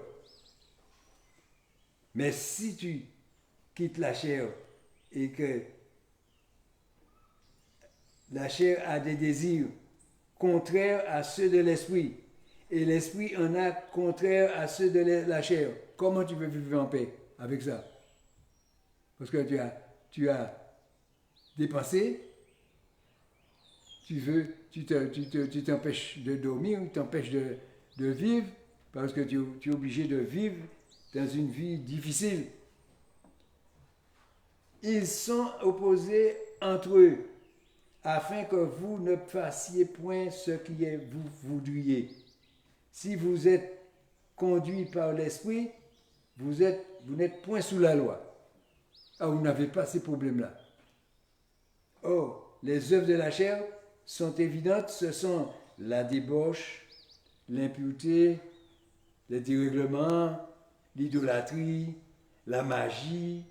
Mais si tu quittes la chair et que la chair a des désirs contraires à ceux de l'esprit, et l'esprit en a contraire à ceux de la chair, comment tu peux vivre en paix avec ça? Parce que tu as dépensé, tu t'empêches de dormir, tu t'empêches de vivre, parce que tu es obligé de vivre dans une vie difficile. Ils sont opposés entre eux, afin que vous ne fassiez point ce qui est vous voudriez. Si vous êtes conduit par l'esprit, vous n'êtes point sous la loi. Ah, vous n'avez pas ces problèmes-là. Or, les œuvres de la chair sont évidentes, ce sont la débauche, l'impureté, les dérèglements, l'idolâtrie, la magie,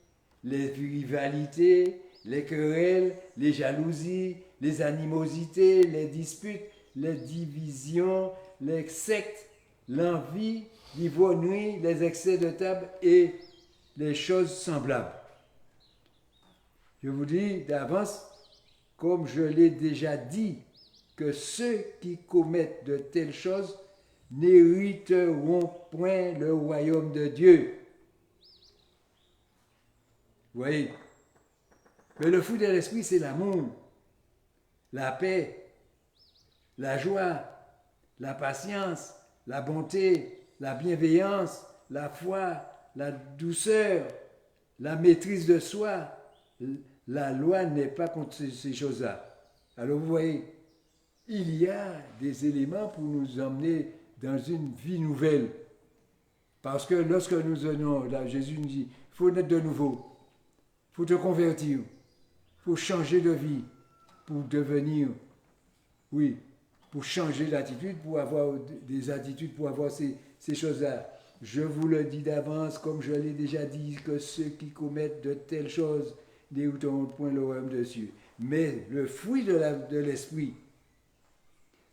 les rivalités, les querelles, les jalousies, les animosités, les disputes, les divisions, les sectes, l'envie, l'ivrognerie, les excès de table et les choses semblables. Je vous dis d'avance, comme je l'ai déjà dit, que ceux qui commettent de telles choses n'hériteront point le royaume de Dieu. Vous voyez? Mais le fruit de l'esprit, c'est l'amour, la paix, la joie, la patience, la bonté, la bienveillance, la foi, la douceur, la maîtrise de soi. La loi n'est pas contre ces choses-là. Alors vous voyez, il y a des éléments pour nous emmener dans une vie nouvelle. Parce que lorsque nous venons, là, Jésus nous dit, il faut naître de nouveau, il faut te convertir, il faut changer de vie, pour devenir, oui, pour changer d'attitude, pour avoir des attitudes, pour avoir ces choses-là. Je vous le dis d'avance, comme je l'ai déjà dit, que ceux qui commettent de telles choses n'hériteront point le royaume de Dieu. Mais le fruit de l'esprit,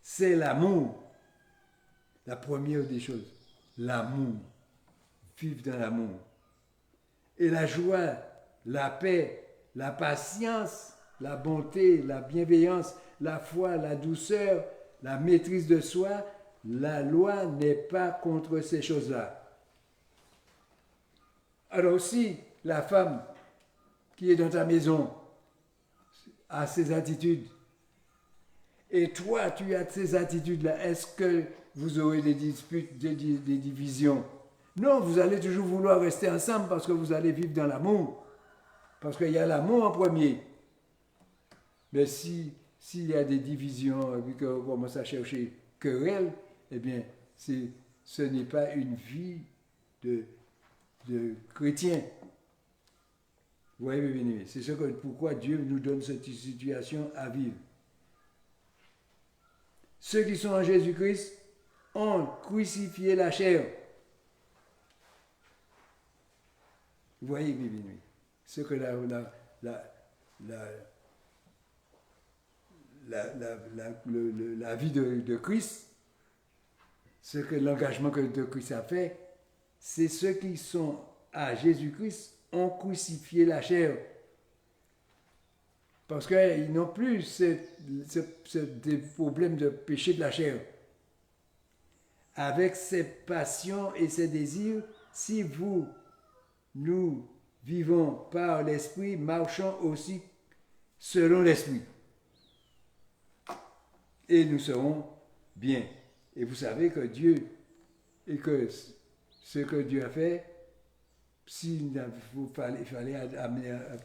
c'est l'amour. La première des choses, l'amour. Vivre dans l'amour. Et la joie, la paix, la patience, la bonté, la bienveillance, la foi, la douceur, la maîtrise de soi, la loi n'est pas contre ces choses-là. Alors si la femme qui est dans ta maison a ces attitudes, et toi tu as ces attitudes-là, est-ce que vous aurez des disputes, des divisions? Non, vous allez toujours vouloir rester ensemble parce que vous allez vivre dans l'amour. Parce qu'il y a l'amour en premier. Mais s'il y a des divisions et qu'on commence à chercher querelle, eh bien, ce n'est pas une vie de chrétien. Vous voyez, mes bien-aimés, c'est pourquoi Dieu nous donne cette situation à vivre. Ceux qui sont en Jésus-Christ ont crucifié la chair. Vous voyez, mes bien-aimés, ce que la vie de Christ, ce que l'engagement de Christ a fait, c'est ceux qui sont à Jésus-Christ ont crucifié la chair. Parce qu'ils n'ont plus des problèmes de péché de la chair. Avec ses passions et ses désirs, si nous vivons par l'Esprit, marchons aussi selon l'Esprit. Et nous serons bien. Et vous savez que Dieu, et que ce que Dieu a fait, s'il fallait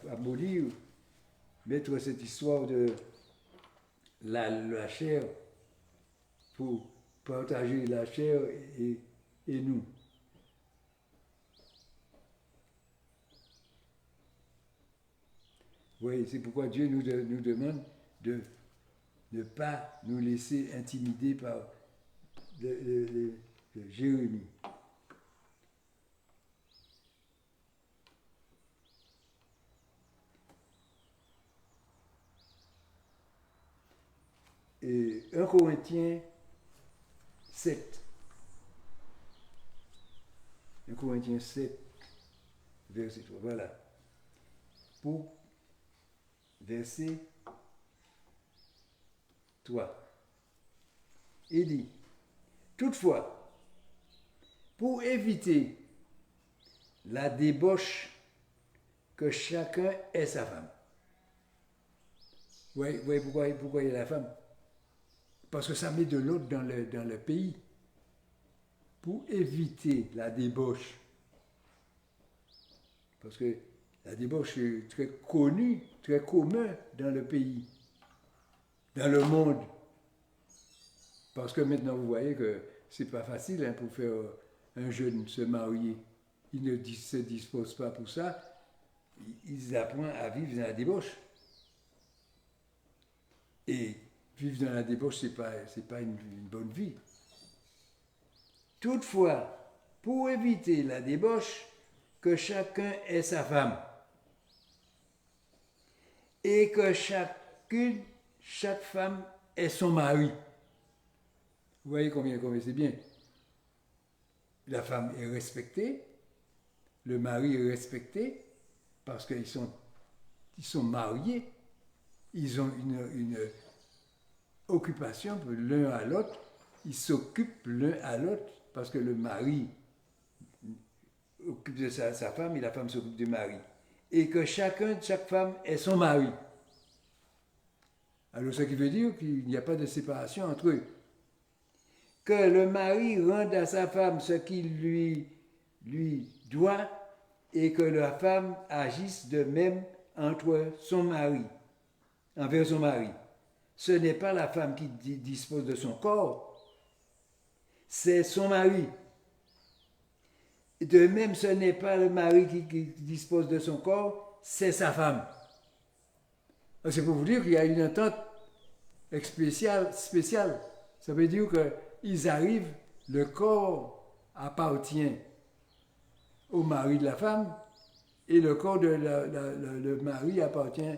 abolir, mettre cette histoire de la chair pour partager la chair et nous. Oui, c'est pourquoi Dieu nous demande de ne pas nous laisser intimider par le Jérémie. Et 1 Corinthiens 7. 1 Corinthiens 7, verset 3. Voilà. Pour verset 3. Il dit, toutefois, pour éviter la débauche, que chacun ait sa femme. Vous voyez pourquoi il y a la femme? Parce que ça met de l'ordre dans le pays. Pour éviter la débauche. Parce que la débauche est très connue, très commun dans le pays, dans le monde. Parce que maintenant, vous voyez que c'est pas facile pour faire un jeune se marier. Il ne se dispose pas pour ça. Ils apprennent à vivre dans la débauche. Et vivre dans la débauche, c'est pas une bonne vie. Toutefois, pour éviter la débauche, que chacun ait sa femme. Et que chaque femme ait son mari. Vous voyez combien c'est bien. La femme est respectée, le mari est respecté, parce qu'ils sont mariés, ils ont une occupation l'un à l'autre, ils s'occupent l'un à l'autre, parce que le mari occupe de sa femme et la femme s'occupe du mari. Et que chaque femme ait son mari. Alors, ce qui veut dire qu'il n'y a pas de séparation entre eux. Que le mari rende à sa femme ce qu'il lui doit et que la femme agisse de même envers son mari. Ce n'est pas la femme qui dispose de son corps, c'est son mari. De même, ce n'est pas le mari qui dispose de son corps, c'est sa femme. C'est pour vous dire qu'il y a une entente spéciale. Ça veut dire qu'ils arrivent, le corps appartient au mari de la femme et le corps de le mari appartient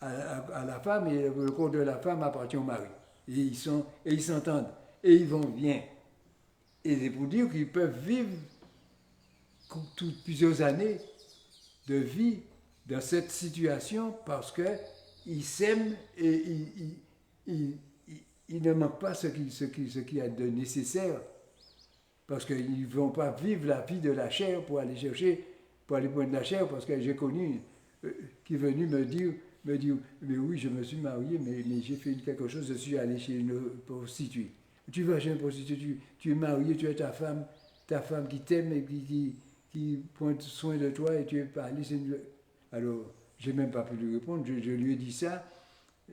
à la femme et le corps de la femme appartient au mari. Et ils s'entendent et ils vont bien. Et c'est pour dire qu'ils peuvent vivre plusieurs années de vie dans cette situation parce qu'ils s'aiment et ils ne manquent pas ce qu'il y a de nécessaire. Parce qu'ils ne vont pas vivre la vie de la chair pour aller prendre la chair, parce que j'ai connu qui est venu me dire, mais oui, je me suis marié, mais j'ai fait quelque chose, je suis allé chez une prostituée. Tu vas chez une prostituée, tu es marié, tu as ta femme qui t'aime et qui prend soin de toi et tu es pas allé chez une... Alors, j'ai même pas pu lui répondre, je lui ai dit ça,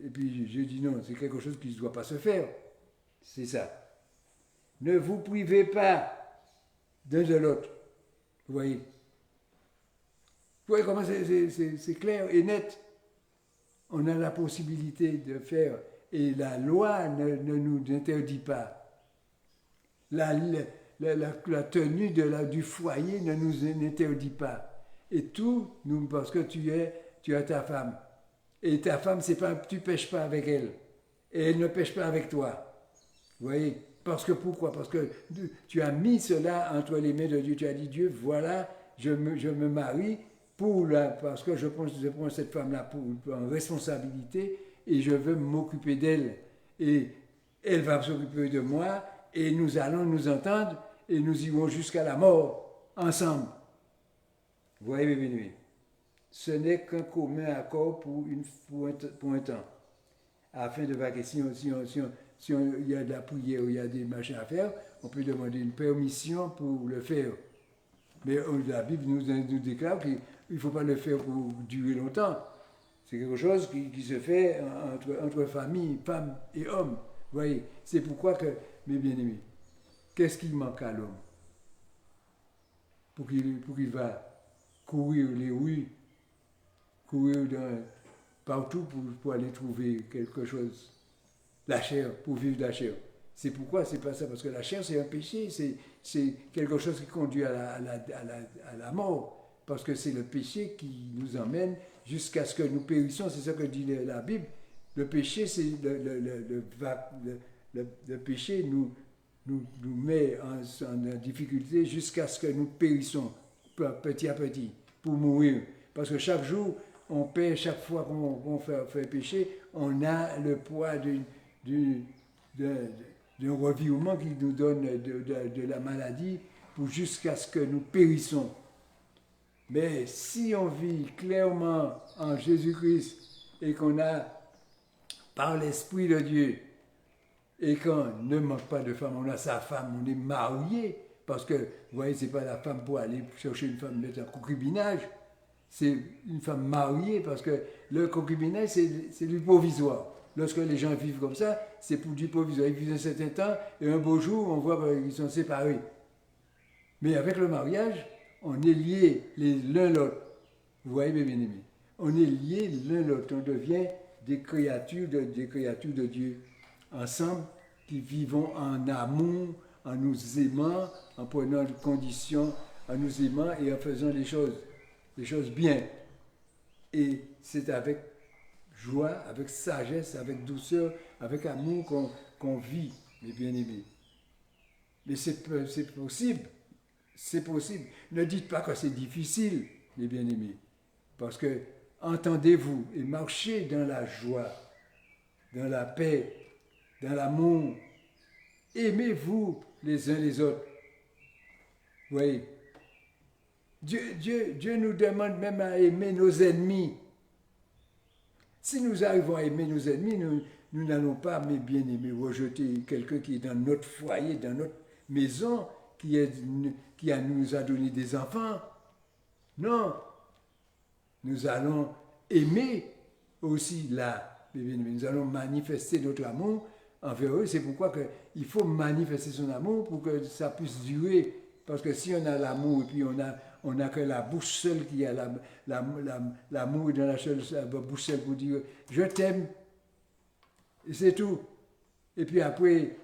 et puis j'ai dit non, c'est quelque chose qui ne doit pas se faire. C'est ça. ne vous privez pas d'un de l'autre. Vous voyez? Vous voyez comment c'est clair et net. On a la possibilité de faire, et la loi ne nous interdit pas. La tenue du foyer ne nous interdit pas. Et tout, parce que tu as ta femme. Et ta femme, tu ne pêches pas avec elle. Et elle ne pêche pas avec toi. Vous voyez? Pourquoi? Parce que tu as mis cela entre les mains de Dieu. Tu as dit, Dieu, voilà, je me marie parce que je prends cette femme-là en responsabilité et je veux m'occuper d'elle. Et elle va s'occuper de moi et nous allons nous entendre et nous irons jusqu'à la mort ensemble. Vous voyez, mes bien-aimés? Ce n'est qu'un commun accord pour un temps. Afin de vaquer, si il y a de la prière ou il y a des machins à faire, on peut demander une permission pour le faire. Mais la Bible nous déclare qu'il ne faut pas le faire pour durer longtemps. C'est quelque chose qui se fait entre famille, femmes et hommes. Vous voyez, c'est pourquoi que, mes bien-aimés, qu'est-ce qui manque à l'homme pour qu'il va courir les rues, courir partout pour aller trouver quelque chose. La chair, pour vivre de la chair. C'est pourquoi c'est pas ça, parce que la chair c'est un péché, c'est quelque chose qui conduit à la mort, parce que c'est le péché qui nous emmène jusqu'à ce que nous périssions, c'est ça que dit la Bible. Le péché, c'est le péché nous met en difficulté jusqu'à ce que nous périssons petit à petit pour mourir. Parce que chaque jour, on paie, chaque fois qu'on fait péché, on a le poids d'un revirement qui nous donne de la maladie jusqu'à ce que nous périssons. Mais si on vit clairement en Jésus-Christ et qu'on a, par l'Esprit de Dieu, et qu'on ne manque pas de femme, on a sa femme, on est marié, parce que, vous voyez, ce n'est pas la femme pour aller chercher une femme mettre un concubinage, c'est une femme mariée, parce que le concubinage, c'est du provisoire. Lorsque les gens vivent comme ça, c'est pour du provisoire. Ils vivent un certain temps, et un beau jour, on voit qu'ils sont séparés. Mais avec le mariage, on est liés l'un l'autre. Vous voyez, mes bien-aimés? On est liés l'un l'autre. On devient des créatures de Dieu. Ensemble, qui vivons en amour, en nous aimant, en prenant des conditions, en nous aimant et en faisant des choses bien. Et c'est avec joie, avec sagesse, avec douceur, avec amour qu'on vit, mes bien-aimés. Mais c'est possible. C'est possible. Ne dites pas que c'est difficile, mes bien-aimés. Parce que entendez-vous et marchez dans la joie, dans la paix, dans l'amour. Aimez-vous les uns les autres. Vous voyez? Dieu nous demande même à aimer nos ennemis. Si nous arrivons à aimer nos ennemis, nous n'allons pas, mes bien-aimés, rejeter quelqu'un qui est dans notre foyer, dans notre maison, qui nous a donné des enfants. Non. Nous allons aimer aussi là, mes bien-aimés. Nous allons manifester notre amour envers eux. C'est pourquoi il faut manifester son amour pour que ça puisse durer. Parce que si on a l'amour et puis on n'a que la bouche seule qui a l'amour dans la bouche seule pour dire je t'aime, et c'est tout. Et puis après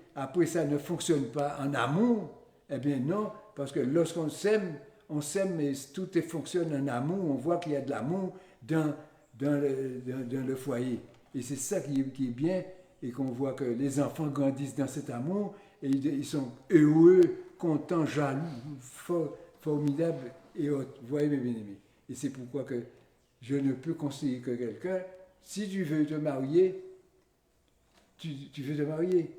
ça ne fonctionne pas en amour, eh bien non, parce que lorsqu'on s'aime, on s'aime et tout fonctionne en amour, on voit qu'il y a de l'amour dans le foyer. Et c'est ça qui est bien, et qu'on voit que les enfants grandissent dans cet amour, et ils sont heureux, contents, jaloux, formidables et autres. Vous voyez, mes bien-aimés. Et c'est pourquoi que je ne peux conseiller que quelqu'un, si tu veux te marier, tu veux te marier.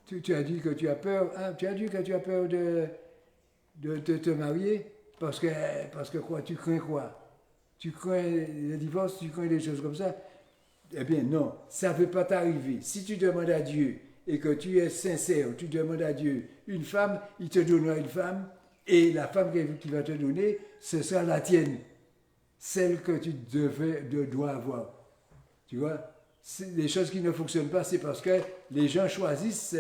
Tu as dit que tu as peur, hein? Tu as dit que tu as peur de te marier parce que quoi? Tu crains quoi? Tu crains le divorce, tu crains des choses comme ça? Eh bien non, ça ne peut pas t'arriver. Si tu demandes à Dieu et que tu es sincère, tu demandes à Dieu une femme, il te donnera une femme, et la femme qu'il va te donner, ce sera la tienne, celle que tu dois avoir. Tu vois? Les choses qui ne fonctionnent pas, c'est parce que les gens choisissent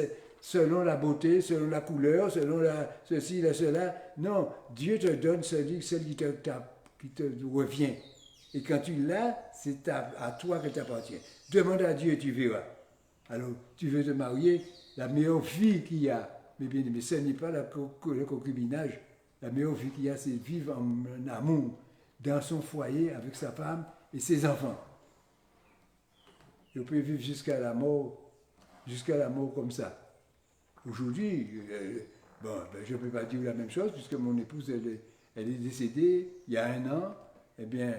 selon la beauté, selon la couleur, selon ceci, cela. Non, Dieu te donne celle qui te revient. Et quand tu l'as, c'est à toi que t'appartient. Demande à Dieu et tu verras. Alors, tu veux te marier, la meilleure vie qu'il y a, mais bien, mais ce n'est pas le concubinage. La meilleure vie qu'il y a, c'est vivre en amour dans son foyer avec sa femme et ses enfants. Et on peut vivre jusqu'à la mort comme ça. Aujourd'hui, je ne peux pas dire la même chose puisque mon épouse, elle est décédée il y a 1 an. Eh bien,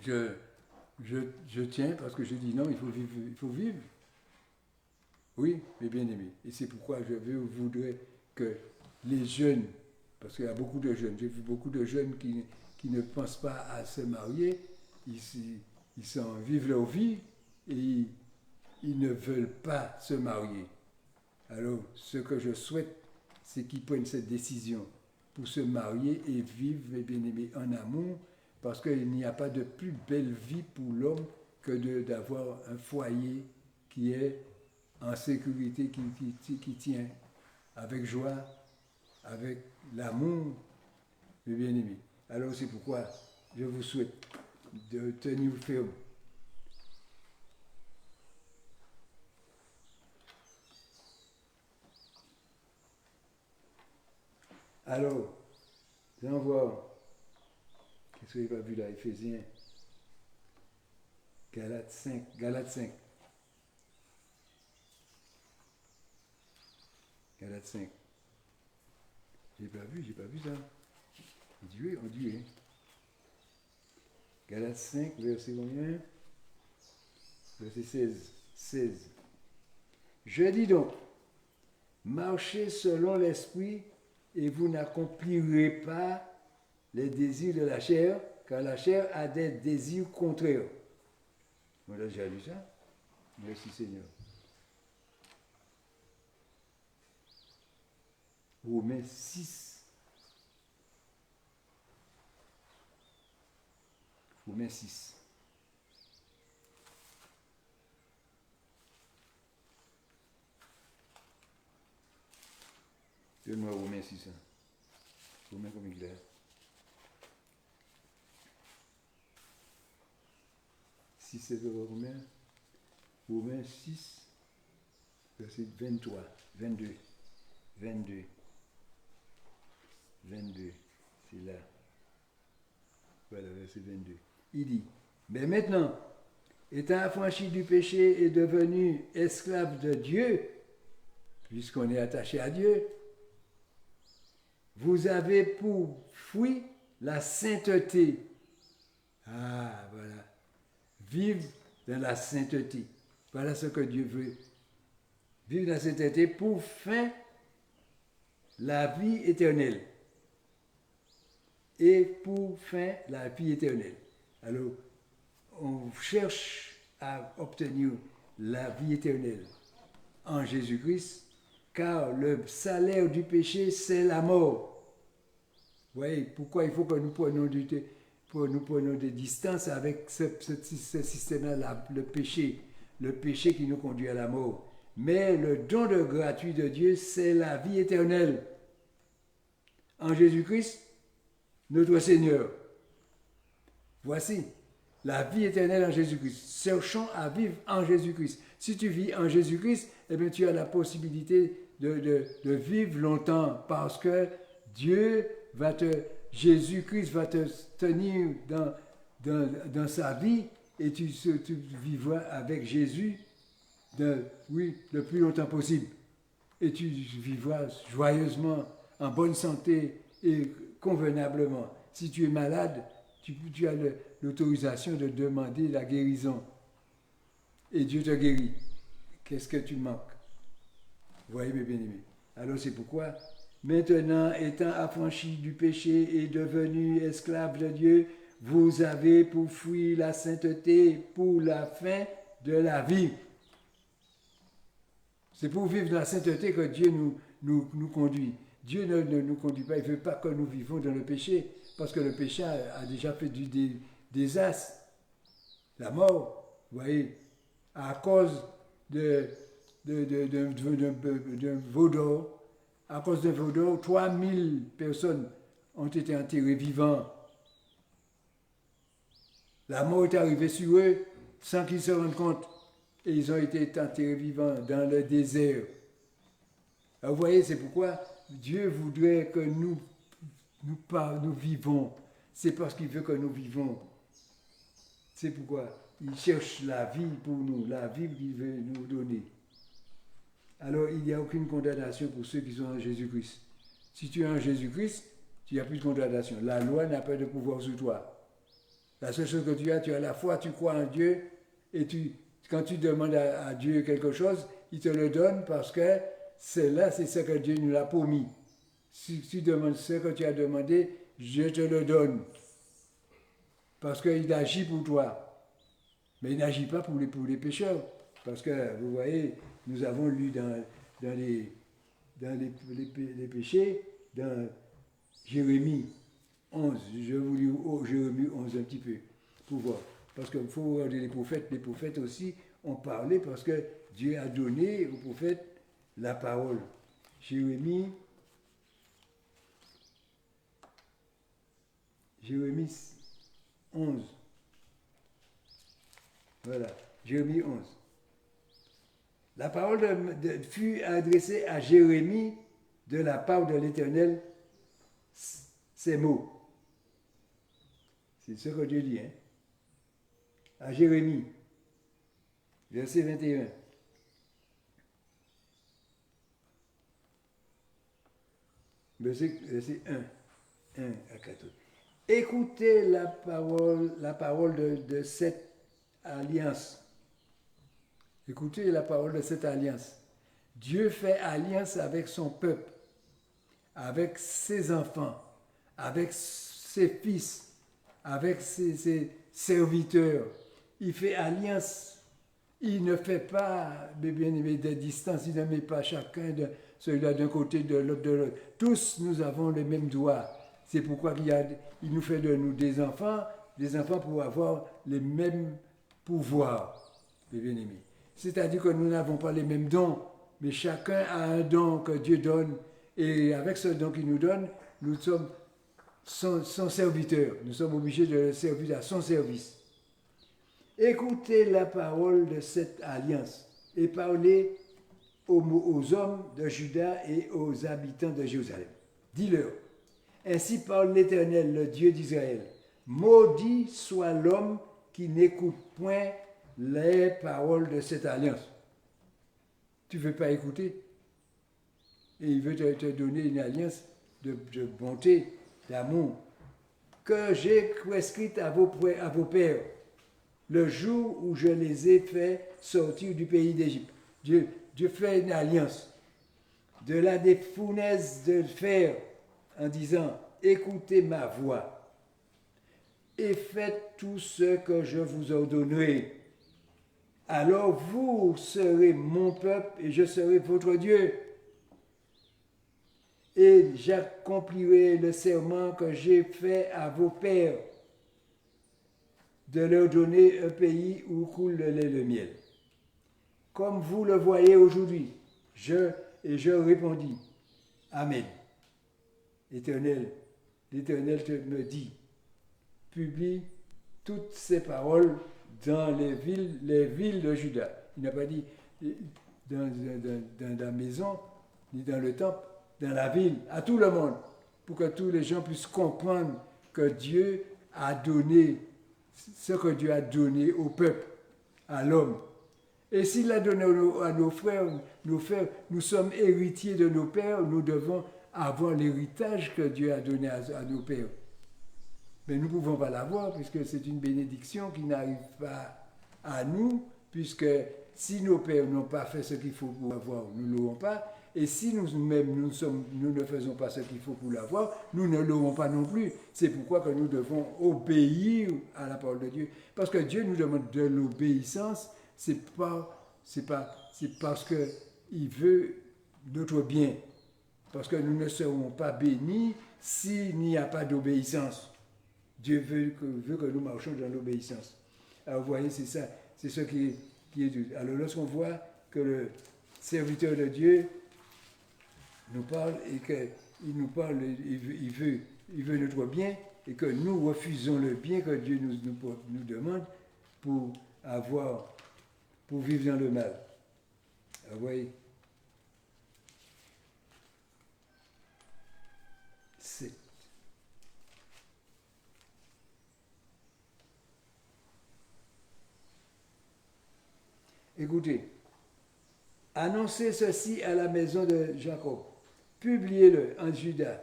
je tiens parce que je dis non, il faut vivre. Oui, mes bien-aimés. Et c'est pourquoi voudrais que les jeunes, parce qu'il y a beaucoup de jeunes, j'ai vu beaucoup de jeunes qui ne pensent pas à se marier, ils vivent leur vie et ils ne veulent pas se marier. Alors, ce que je souhaite, c'est qu'ils prennent cette décision pour se marier et vivre, mes bien-aimés, en amour, parce qu'il n'y a pas de plus belle vie pour l'homme que d'avoir un foyer qui est en sécurité, qui tient avec joie, avec l'amour, mes bien-aimés. Alors c'est pourquoi je vous souhaite de tenir ferme. Alors, nous allons voir. Qu'est-ce que j'ai pas vu là, Éphésiens, Galates 5. Galates 5. J'ai pas vu ça. On dirait. Galates 5, verset combien? Verset 16. Je dis donc, marchez selon l'esprit et vous n'accomplirez pas les désirs de la chair, car la chair a des désirs contraires. On a déjà lu ça? Merci Seigneur. Romains 6. Romains 6. Donne-moi Romains 6. Romains comme il est. Si c'est Romains 6, verset 23, 22, c'est là. Voilà, verset 22. Il dit, mais maintenant, étant affranchi du péché et devenu esclave de Dieu, puisqu'on est attaché à Dieu, vous avez pour fruit la sainteté. Ah, voilà. Vivre dans la sainteté. Voilà ce que Dieu veut. Vivre dans la sainteté pour fin la vie éternelle. Et pour fin la vie éternelle. Alors, on cherche à obtenir la vie éternelle en Jésus-Christ, car le salaire du péché, c'est la mort. Vous voyez, pourquoi il faut que nous prenions des distances avec ce système-là, le péché qui nous conduit à la mort. Mais le don de gratuit de Dieu, c'est la vie éternelle. En Jésus-Christ, notre Seigneur. Voici la vie éternelle en Jésus-Christ. Cherchons à vivre en Jésus-Christ. Si tu vis en Jésus-Christ, eh bien, tu as la possibilité de vivre longtemps parce que Jésus-Christ va te tenir dans sa vie et tu vivras avec Jésus le plus longtemps possible. Et tu vivras joyeusement, en bonne santé et convenablement. Si tu es malade, tu as l'autorisation de demander la guérison. Et Dieu te guérit. Qu'est-ce que tu manques? Vous voyez, mes bien-aimés. Alors c'est pourquoi, maintenant, étant affranchi du péché et devenu esclave de Dieu, vous avez pour fruit la sainteté pour la fin de la vie. C'est pour vivre dans la sainteté que Dieu nous conduit. Dieu ne nous conduit pas, il ne veut pas que nous vivons dans le péché, parce que le péché a déjà fait du désastre, la mort, vous voyez, à cause de d'un veau d'or. À cause d'un veau d'or, 3000 personnes ont été enterrées vivantes. La mort est arrivée sur eux sans qu'ils se rendent compte. Et ils ont été enterrés vivants dans le désert. Alors vous voyez, c'est pourquoi Dieu voudrait que nous vivons. C'est parce qu'il veut que nous vivons. C'est pourquoi il cherche la vie pour nous, la vie qu'il veut nous donner. Alors il n'y a aucune condamnation pour ceux qui sont en Jésus-Christ. Si tu es en Jésus-Christ, tu n'as plus de condamnation. La loi n'a pas de pouvoir sur toi. La seule chose que tu as la foi, tu crois en Dieu, et quand tu demandes à Dieu quelque chose, il te le donne parce que c'est ce que Dieu nous l'a promis. Si tu demandes ce que tu as demandé, je te le donne. Parce qu'il agit pour toi. Mais il n'agit pas pour les pécheurs. Parce que, vous voyez, nous avons lu dans les péchés, dans Jérémie 11. Je vous lis Jérémie 11 un petit peu, pour voir. Parce qu'il faut regarder les prophètes. Les prophètes aussi ont parlé parce que Dieu a donné aux prophètes la parole. Jérémie 11. Voilà, Jérémie 11. La parole fut adressée à Jérémie de la part de l'Éternel, ces mots. C'est ce que Dieu dit, hein? À Jérémie, verset 21. Verset 1 à 14. Écoutez la parole de cette alliance. Écoutez la parole de cette alliance. Dieu fait alliance avec son peuple, avec ses enfants, avec ses fils, avec ses serviteurs. Il fait alliance. Il ne fait pas, mes bien-aimés, de distance. Il ne met pas chacun de celui-là d'un côté, de l'autre, de l'autre. Tous, nous avons les mêmes droits. C'est pourquoi il nous fait de nous des enfants pour avoir les mêmes pouvoirs, mes bien-aimés. C'est-à-dire que nous n'avons pas les mêmes dons, mais chacun a un don que Dieu donne. Et avec ce don qu'il nous donne, nous sommes son serviteur. Nous sommes obligés de le servir à son service. Écoutez la parole de cette alliance et parlez aux hommes de Juda et aux habitants de Jérusalem. Dis-leur, ainsi parle l'Éternel, le Dieu d'Israël. Maudit soit l'homme qui n'écoute point les paroles de cette alliance. Tu ne veux pas écouter? Et il veut te donner une alliance de bonté, d'amour, que j'ai prescrite à vos pères, le jour où je les ai fait sortir du pays d'Égypte. Dieu fait une alliance. De là des fournaises de fer, en disant, écoutez ma voix, et faites tout ce que je vous ordonnerai. Alors vous serez mon peuple et je serai votre Dieu. Et j'accomplirai le serment que j'ai fait à vos pères, de leur donner un pays où coule le lait et le miel. Comme vous le voyez aujourd'hui, je répondis, Amen. L'Éternel me dit, publie toutes ces paroles dans les villes de Juda. Il n'a pas dit dans la maison, ni dans le temple, dans la ville, à tout le monde, pour que tous les gens puissent comprendre que Dieu a donné ce que Dieu a donné au peuple, à l'homme. Et s'il l'a donné à nos frères, nous sommes héritiers de nos pères, nous devons avoir l'héritage que Dieu a donné à nos pères. Mais nous ne pouvons pas l'avoir puisque c'est une bénédiction qui n'arrive pas à nous, puisque si nos pères n'ont pas fait ce qu'il faut pour l'avoir, nous ne l'aurons pas. Et si nous-mêmes nous ne faisons pas ce qu'il faut pour l'avoir, nous ne l'aurons pas non plus. C'est pourquoi que nous devons obéir à la parole de Dieu. Parce que Dieu nous demande de l'obéissance, c'est parce qu'il veut notre bien. Parce que nous ne serons pas bénis s'il n'y a pas d'obéissance. Dieu veut que nous marchions dans l'obéissance. Alors vous voyez, c'est ça, c'est ce qui est. Alors lorsqu'on voit que serviteur de Dieu nous parle et qu'il nous parle, il veut notre bien et que nous refusons le bien que Dieu nous demande pour vivre dans le mal. Vous voyez? Écoutez, annoncez ceci à la maison de Jacob, publiez-le en Juda.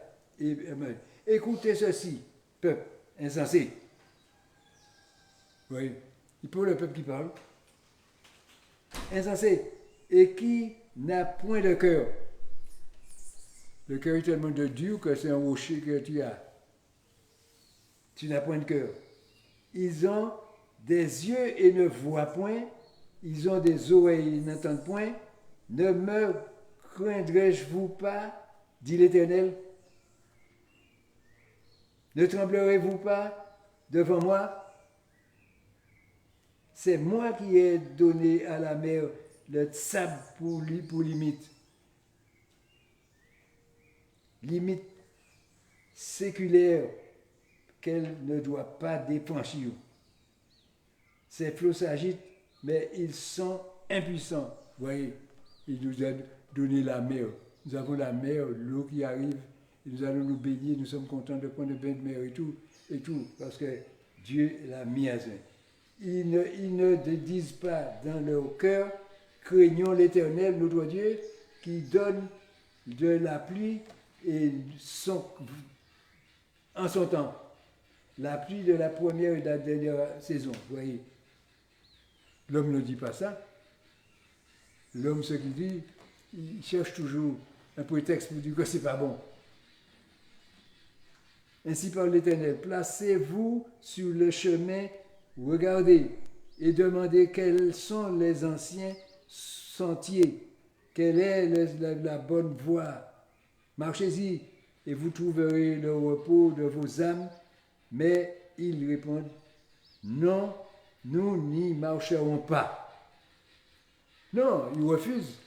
Écoutez ceci, peuple insensé. Oui, il pour le peuple qui parle. Insensé, et qui n'a point de cœur. Le cœur est tellement de Dieu que c'est un rocher que tu as. Tu n'as point de cœur. Ils ont des yeux et ne voient point. Ils ont des oreilles et n'entendent point. Ne me craindrai-je-vous pas, dit l'Éternel? Ne tremblerez-vous pas devant moi? C'est moi qui ai donné à la mer le sable pour limite. Limite séculaire qu'elle ne doit pas défranchir. Ces flots s'agitent, mais ils sont impuissants. Vous voyez, il nous a donné la mer. Nous avons la mer, l'eau qui arrive, et nous allons nous baigner, nous sommes contents de prendre le bain de mer et tout, parce que Dieu l'a mis à ça. Ils ne disent pas dans leur cœur, craignons l'Éternel, notre Dieu, qui donne de la pluie et en son temps. La pluie de la première et de la dernière saison, vous voyez. L'homme ne dit pas ça. L'homme, ce qu'il dit, il cherche toujours un prétexte pour dire que c'est pas bon. Ainsi parle l'Éternel, placez-vous sur le chemin, regardez et demandez quels sont les anciens sentiers, quelle est la bonne voie. Marchez-y et vous trouverez le repos de vos âmes. Mais ils répondent, non, nous n'y marcherons pas. Non, ils refusent.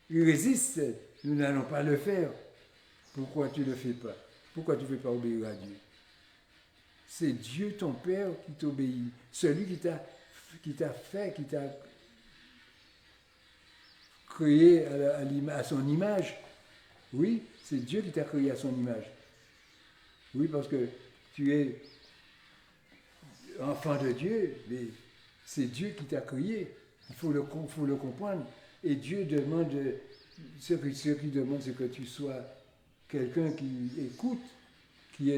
Ils résistent. Nous n'allons pas le faire. Pourquoi tu ne le fais pas? Pourquoi tu ne veux pas obéir à Dieu? C'est Dieu ton Père qui t'obéit. Celui qui t'a fait, qui t'a créé à son image. Oui, c'est Dieu qui t'a créé à son image. Oui, parce que tu es enfant de Dieu, mais c'est Dieu qui t'a créé. Il faut le comprendre. Et Dieu demande, ce qu'il demande, c'est que tu sois quelqu'un qui écoute, qui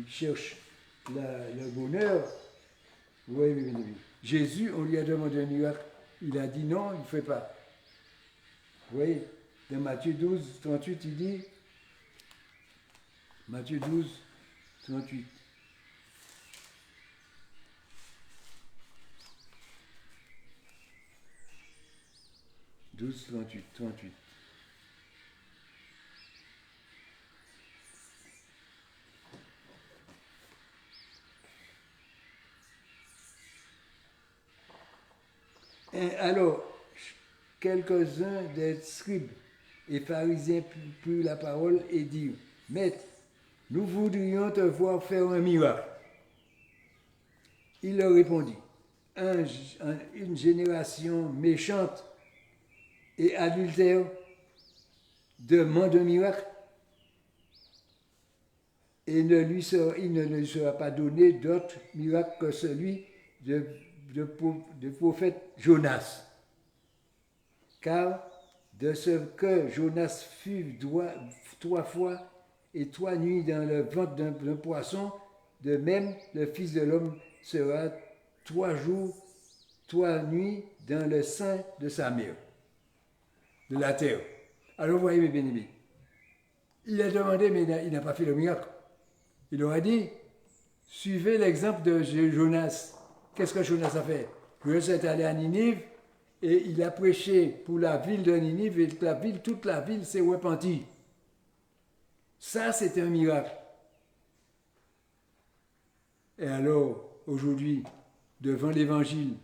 cherche le bonheur. Oui, oui, oui. Jésus, on lui a demandé un miracle. Il a dit non, il ne fait pas. Vous voyez, dans Matthieu 12, 38, il dit, Matthieu 12, 38. Et alors, quelques-uns des scribes et pharisiens prirent la parole et dirent, Maître, nous voudrions te voir faire un miracle. Il leur répondit, une génération méchante et adultère demande un miracle et il ne lui sera pas donné d'autre miracle que celui de prophète Jonas. Car de ce que Jonas fut 3 fois et 3 nuits dans le ventre d'un poisson, de même le Fils de l'homme sera 3 jours, 3 nuits dans le sein de sa mère, de la terre. Alors vous voyez mes bien-aimés, il a demandé mais il n'a pas fait le miracle. Il leur a dit, suivez l'exemple de Jonas. Qu'est-ce que Jonas a fait? Jonas est allé à Ninive et il a prêché pour la ville de Ninive et toute la ville s'est repentie. Ça, c'est un miracle. Et alors, aujourd'hui, devant l'Évangile,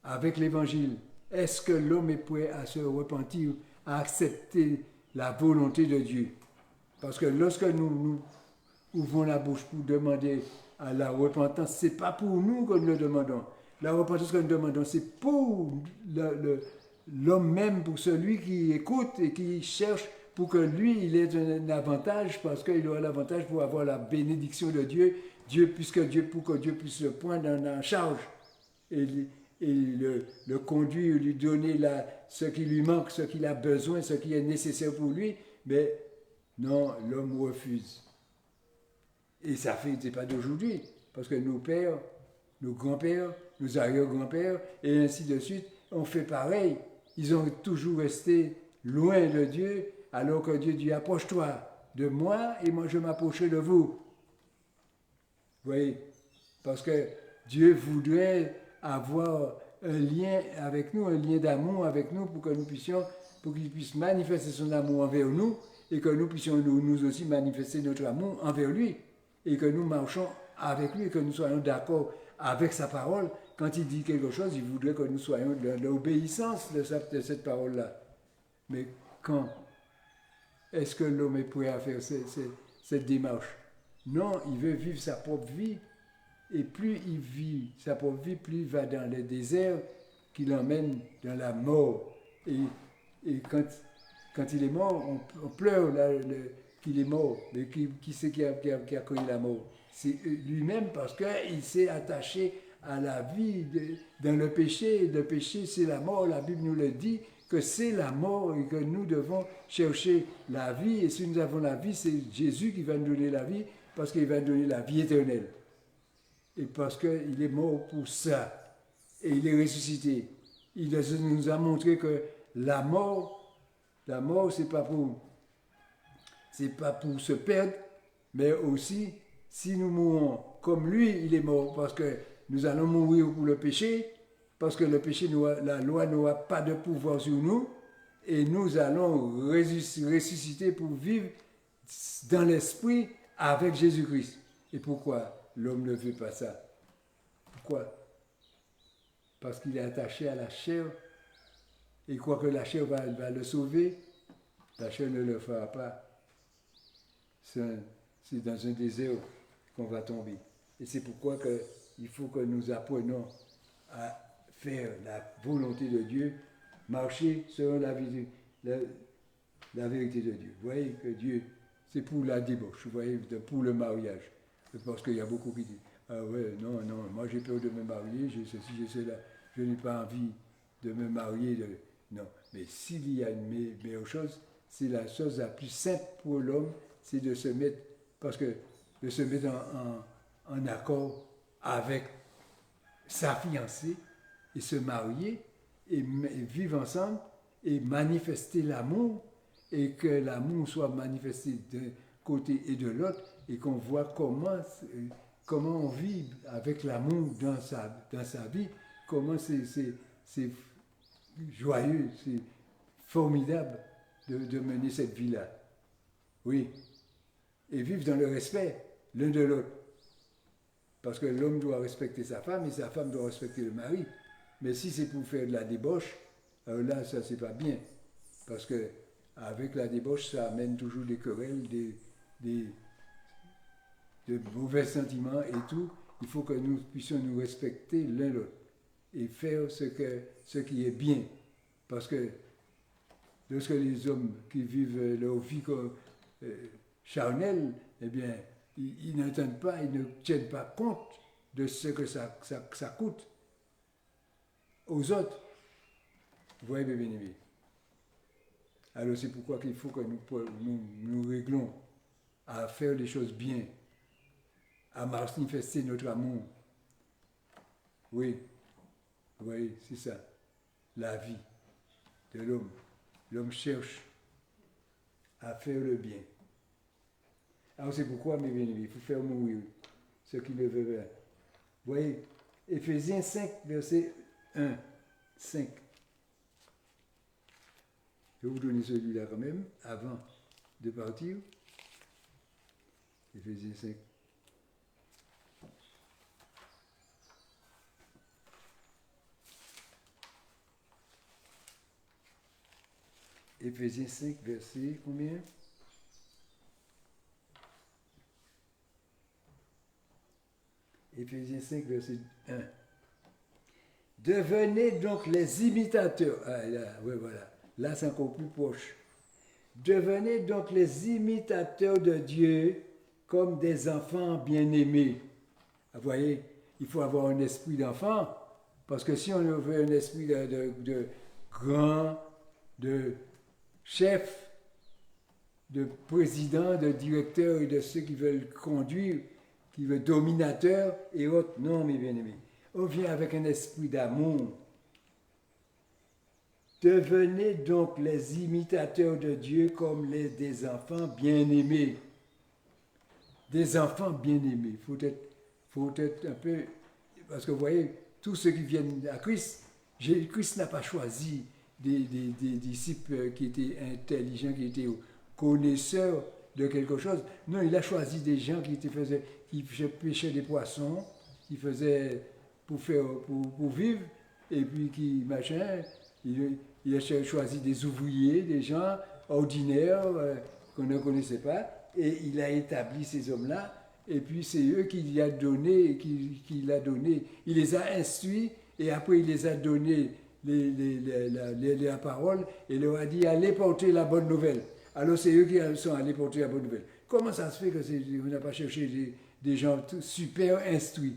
avec l'Évangile, est-ce que l'homme est prêt à se repentir, à accepter la volonté de Dieu? Parce que lorsque nous ouvrons la bouche pour demander à la repentance, ce n'est pas pour nous que nous le demandons. La repentance que nous demandons, c'est pour l'homme même, pour celui qui écoute et qui cherche pour que lui, il ait un avantage, parce qu'il aura l'avantage pour avoir la bénédiction de Dieu, pour que Dieu puisse le prendre en charge et le conduire, lui donner ce qui lui manque, ce qu'il a besoin, ce qui est nécessaire pour lui. Mais non, l'homme refuse. Et ça fait, c'est pas d'aujourd'hui, parce que nos pères, nos grands-pères, nos arrière-grands-pères, et ainsi de suite, ont fait pareil. Ils ont toujours resté loin de Dieu, alors que Dieu dit, approche-toi de moi, et moi je m'approcherai de vous. Vous voyez? Parce que Dieu voudrait avoir un lien avec nous, un lien d'amour avec nous, pour qu'il puisse manifester son amour envers nous, et que nous puissions nous aussi manifester notre amour envers lui, et que nous marchons avec lui, et que nous soyons d'accord avec sa parole. Quand il dit quelque chose, il voudrait que nous soyons dans l'obéissance de cette parole-là. Mais quand est-ce que l'homme est prêt à faire cette démarche? Non, il veut vivre sa propre vie. Et plus il vit sa propre vie, plus il va dans le désert qui l'emmène dans la mort. Et quand il est mort, on pleure qu'il est mort. Mais qui c'est qui a connu la mort? C'est lui-même, parce qu'il s'est attaché à la vie dans le péché. Le péché, c'est la mort. La Bible nous le dit, que c'est la mort et que nous devons chercher la vie. Et si nous avons la vie, c'est Jésus qui va nous donner la vie, parce qu'il va nous donner la vie éternelle. Et parce qu'il est mort pour ça. Et il est ressuscité. Il nous a montré que la mort, c'est pas pour se perdre, mais aussi, si nous mourons comme lui, il est mort, parce que nous allons mourir pour le péché, parce que le péché, la loi n'aura pas de pouvoir sur nous, et nous allons ressusciter pour vivre dans l'esprit avec Jésus-Christ. Et pourquoi l'homme ne veut pas ça? Pourquoi? Parce qu'il est attaché à la chair, et il croit que la chair va le sauver. La chair ne le fera pas. C'est dans un désert qu'on va tomber. Et c'est pourquoi il faut que nous apprenions à faire la volonté de Dieu, marcher selon la vérité de Dieu. Vous voyez que Dieu, c'est pour la débauche, vous voyez, pour le mariage. Parce qu'il y a beaucoup qui disent, ah ouais, non, moi j'ai peur de me marier, j'ai ceci, j'ai cela, je n'ai pas envie de me marier. Non, mais s'il y a une meilleure chose, c'est la chose la plus simple pour l'homme, c'est de se mettre, de se mettre en accord avec sa fiancée et se marier et vivre ensemble et manifester l'amour, et que l'amour soit manifesté d'un côté et de l'autre, et qu'on voit comment on vit avec l'amour dans sa vie, comment c'est joyeux, c'est formidable de mener cette vie-là. Oui. Et vivre dans le respect l'un de l'autre. Parce que l'homme doit respecter sa femme et sa femme doit respecter le mari. Mais si c'est pour faire de la débauche, alors là, ça, c'est pas bien. Parce que avec la débauche, ça amène toujours des querelles, de mauvais sentiments et tout. Il faut que nous puissions nous respecter l'un l'autre et faire ce qui est bien. Parce que lorsque les hommes qui vivent leur vie charnelle, eh bien, ils n'entendent pas, ils ne tiennent pas compte de ce que ça coûte aux autres. Vous voyez, mes bien-aimés. Alors c'est pourquoi il faut que nous réglons à faire les choses bien, à manifester notre amour. Oui, vous voyez, c'est ça, la vie de l'homme. L'homme cherche à faire le bien. Alors c'est pourquoi, mes bien-aimés, il faut faire mourir ce qui ne veut pas. Vous voyez, Éphésiens 5, verset 1, 5. Je vais vous donner celui-là quand même, avant de partir. Éphésiens 5. Éphésiens 5, verset combien? Éphésiens 5, verset 1. Devenez donc les imitateurs. Ah, là, ouais, voilà. Là, c'est encore plus proche. Devenez donc les imitateurs de Dieu comme des enfants bien-aimés. Vous voyez, il faut avoir un esprit d'enfant, parce que si on veut un esprit de grand, de chef, de président, de directeur et de ceux qui veulent conduire, qui veulent dominateur et autres, non, mes bien-aimés. On vient avec un esprit d'amour. Devenez donc les imitateurs de Dieu comme des enfants bien-aimés. Des enfants bien-aimés. Faut être un peu... Parce que vous voyez, tous ceux qui viennent à Christ, Christ n'a pas choisi des disciples qui étaient intelligents, qui étaient connaisseurs de quelque chose. Non, il a choisi des gens qui pêchaient des poissons, qui faisaient pour vivre, et puis qui, machin, il a choisi des ouvriers, des gens ordinaires qu'on ne connaissait pas, et il a établi ces hommes-là, et puis c'est eux qu'il a donné, il les a instruits, et après il les a donné la parole, et il leur a dit, allez porter la bonne nouvelle. Alors c'est eux qui sont allés porter la bonne nouvelle. Comment ça se fait qu'on n'a pas cherché des gens super instruits?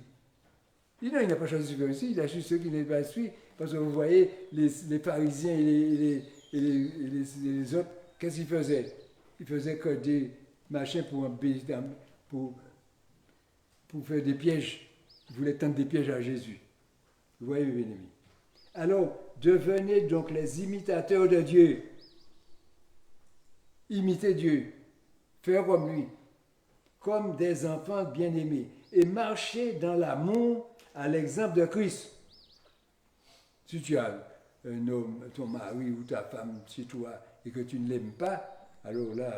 Non, il n'a pas choisi ceux ci, il a choisi ceux qui n'étaient pas instruits, parce que vous voyez, les pharisiens et les autres, qu'est-ce qu'ils faisaient? Ils faisaient que des machins pour faire des pièges. Ils voulaient tendre des pièges à Jésus. Vous voyez, mes bien-aimés. Alors, devenez donc les imitateurs de Dieu. Imitez Dieu. Faire comme lui. Comme des enfants bien-aimés. Et marchez dans l'amour à l'exemple de Christ. Si tu as un homme, ton mari ou ta femme chez toi et que tu ne l'aimes pas, alors là,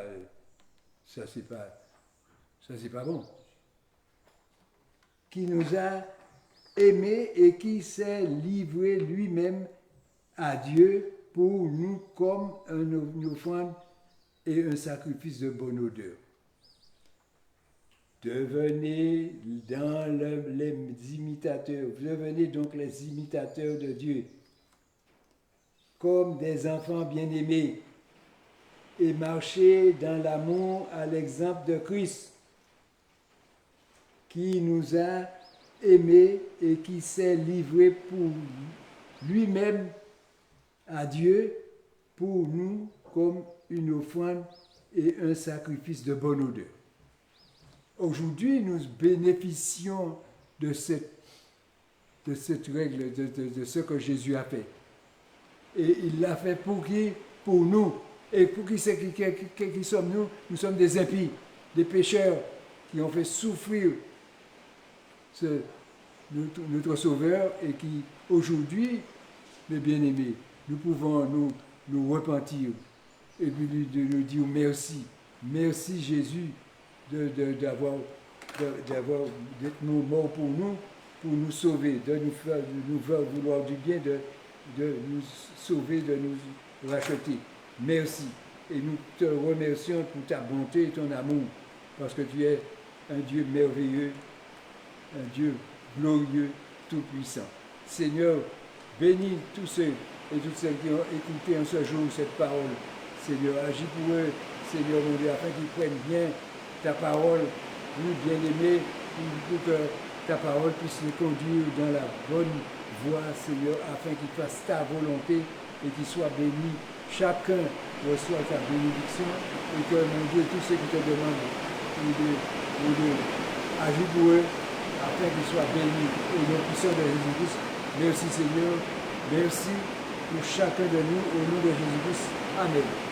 ça c'est pas bon. Qui nous a aimés et qui s'est livré lui-même à Dieu pour nous comme une offrande et un sacrifice de bonne odeur. Devenez les imitateurs, devenez donc les imitateurs de Dieu, comme des enfants bien-aimés, et marchez dans l'amour à l'exemple de Christ, qui nous a aimés et qui s'est livré pour lui-même à Dieu, pour nous comme une offrande et un sacrifice de bonne odeur. Aujourd'hui, nous bénéficions de cette règle, de ce que Jésus a fait. Et il l'a fait pour qui? Pour nous. Et pour qui sommes-nous? Nous sommes des impies, des pécheurs qui ont fait souffrir notre Sauveur et qui, aujourd'hui, mes bien-aimés, nous pouvons nous repentir et puis nous dire merci. Merci Jésus d'être mort pour nous sauver, de nous faire vouloir du bien, de nous sauver, de nous racheter. Merci. Et nous te remercions pour ta bonté et ton amour, parce que tu es un Dieu merveilleux, un Dieu glorieux, tout-puissant. Seigneur, bénis tous ceux et toutes celles qui ont écouté en ce jour cette parole. Seigneur, agis pour eux, Seigneur mon Dieu, afin qu'ils prennent bien ta parole, nous bien-aimés, pour que ta parole puisse les conduire dans la bonne voie, Seigneur, afin qu'ils fassent ta volonté et qu'ils soient bénis. Chacun reçoit ta bénédiction et que, mon Dieu, tous ceux qui te demandent agis pour eux, afin qu'ils soient bénis au nom puissant de Jésus-Christ. Merci Seigneur, merci pour chacun de nous, au nom de Jésus-Christ. Amen.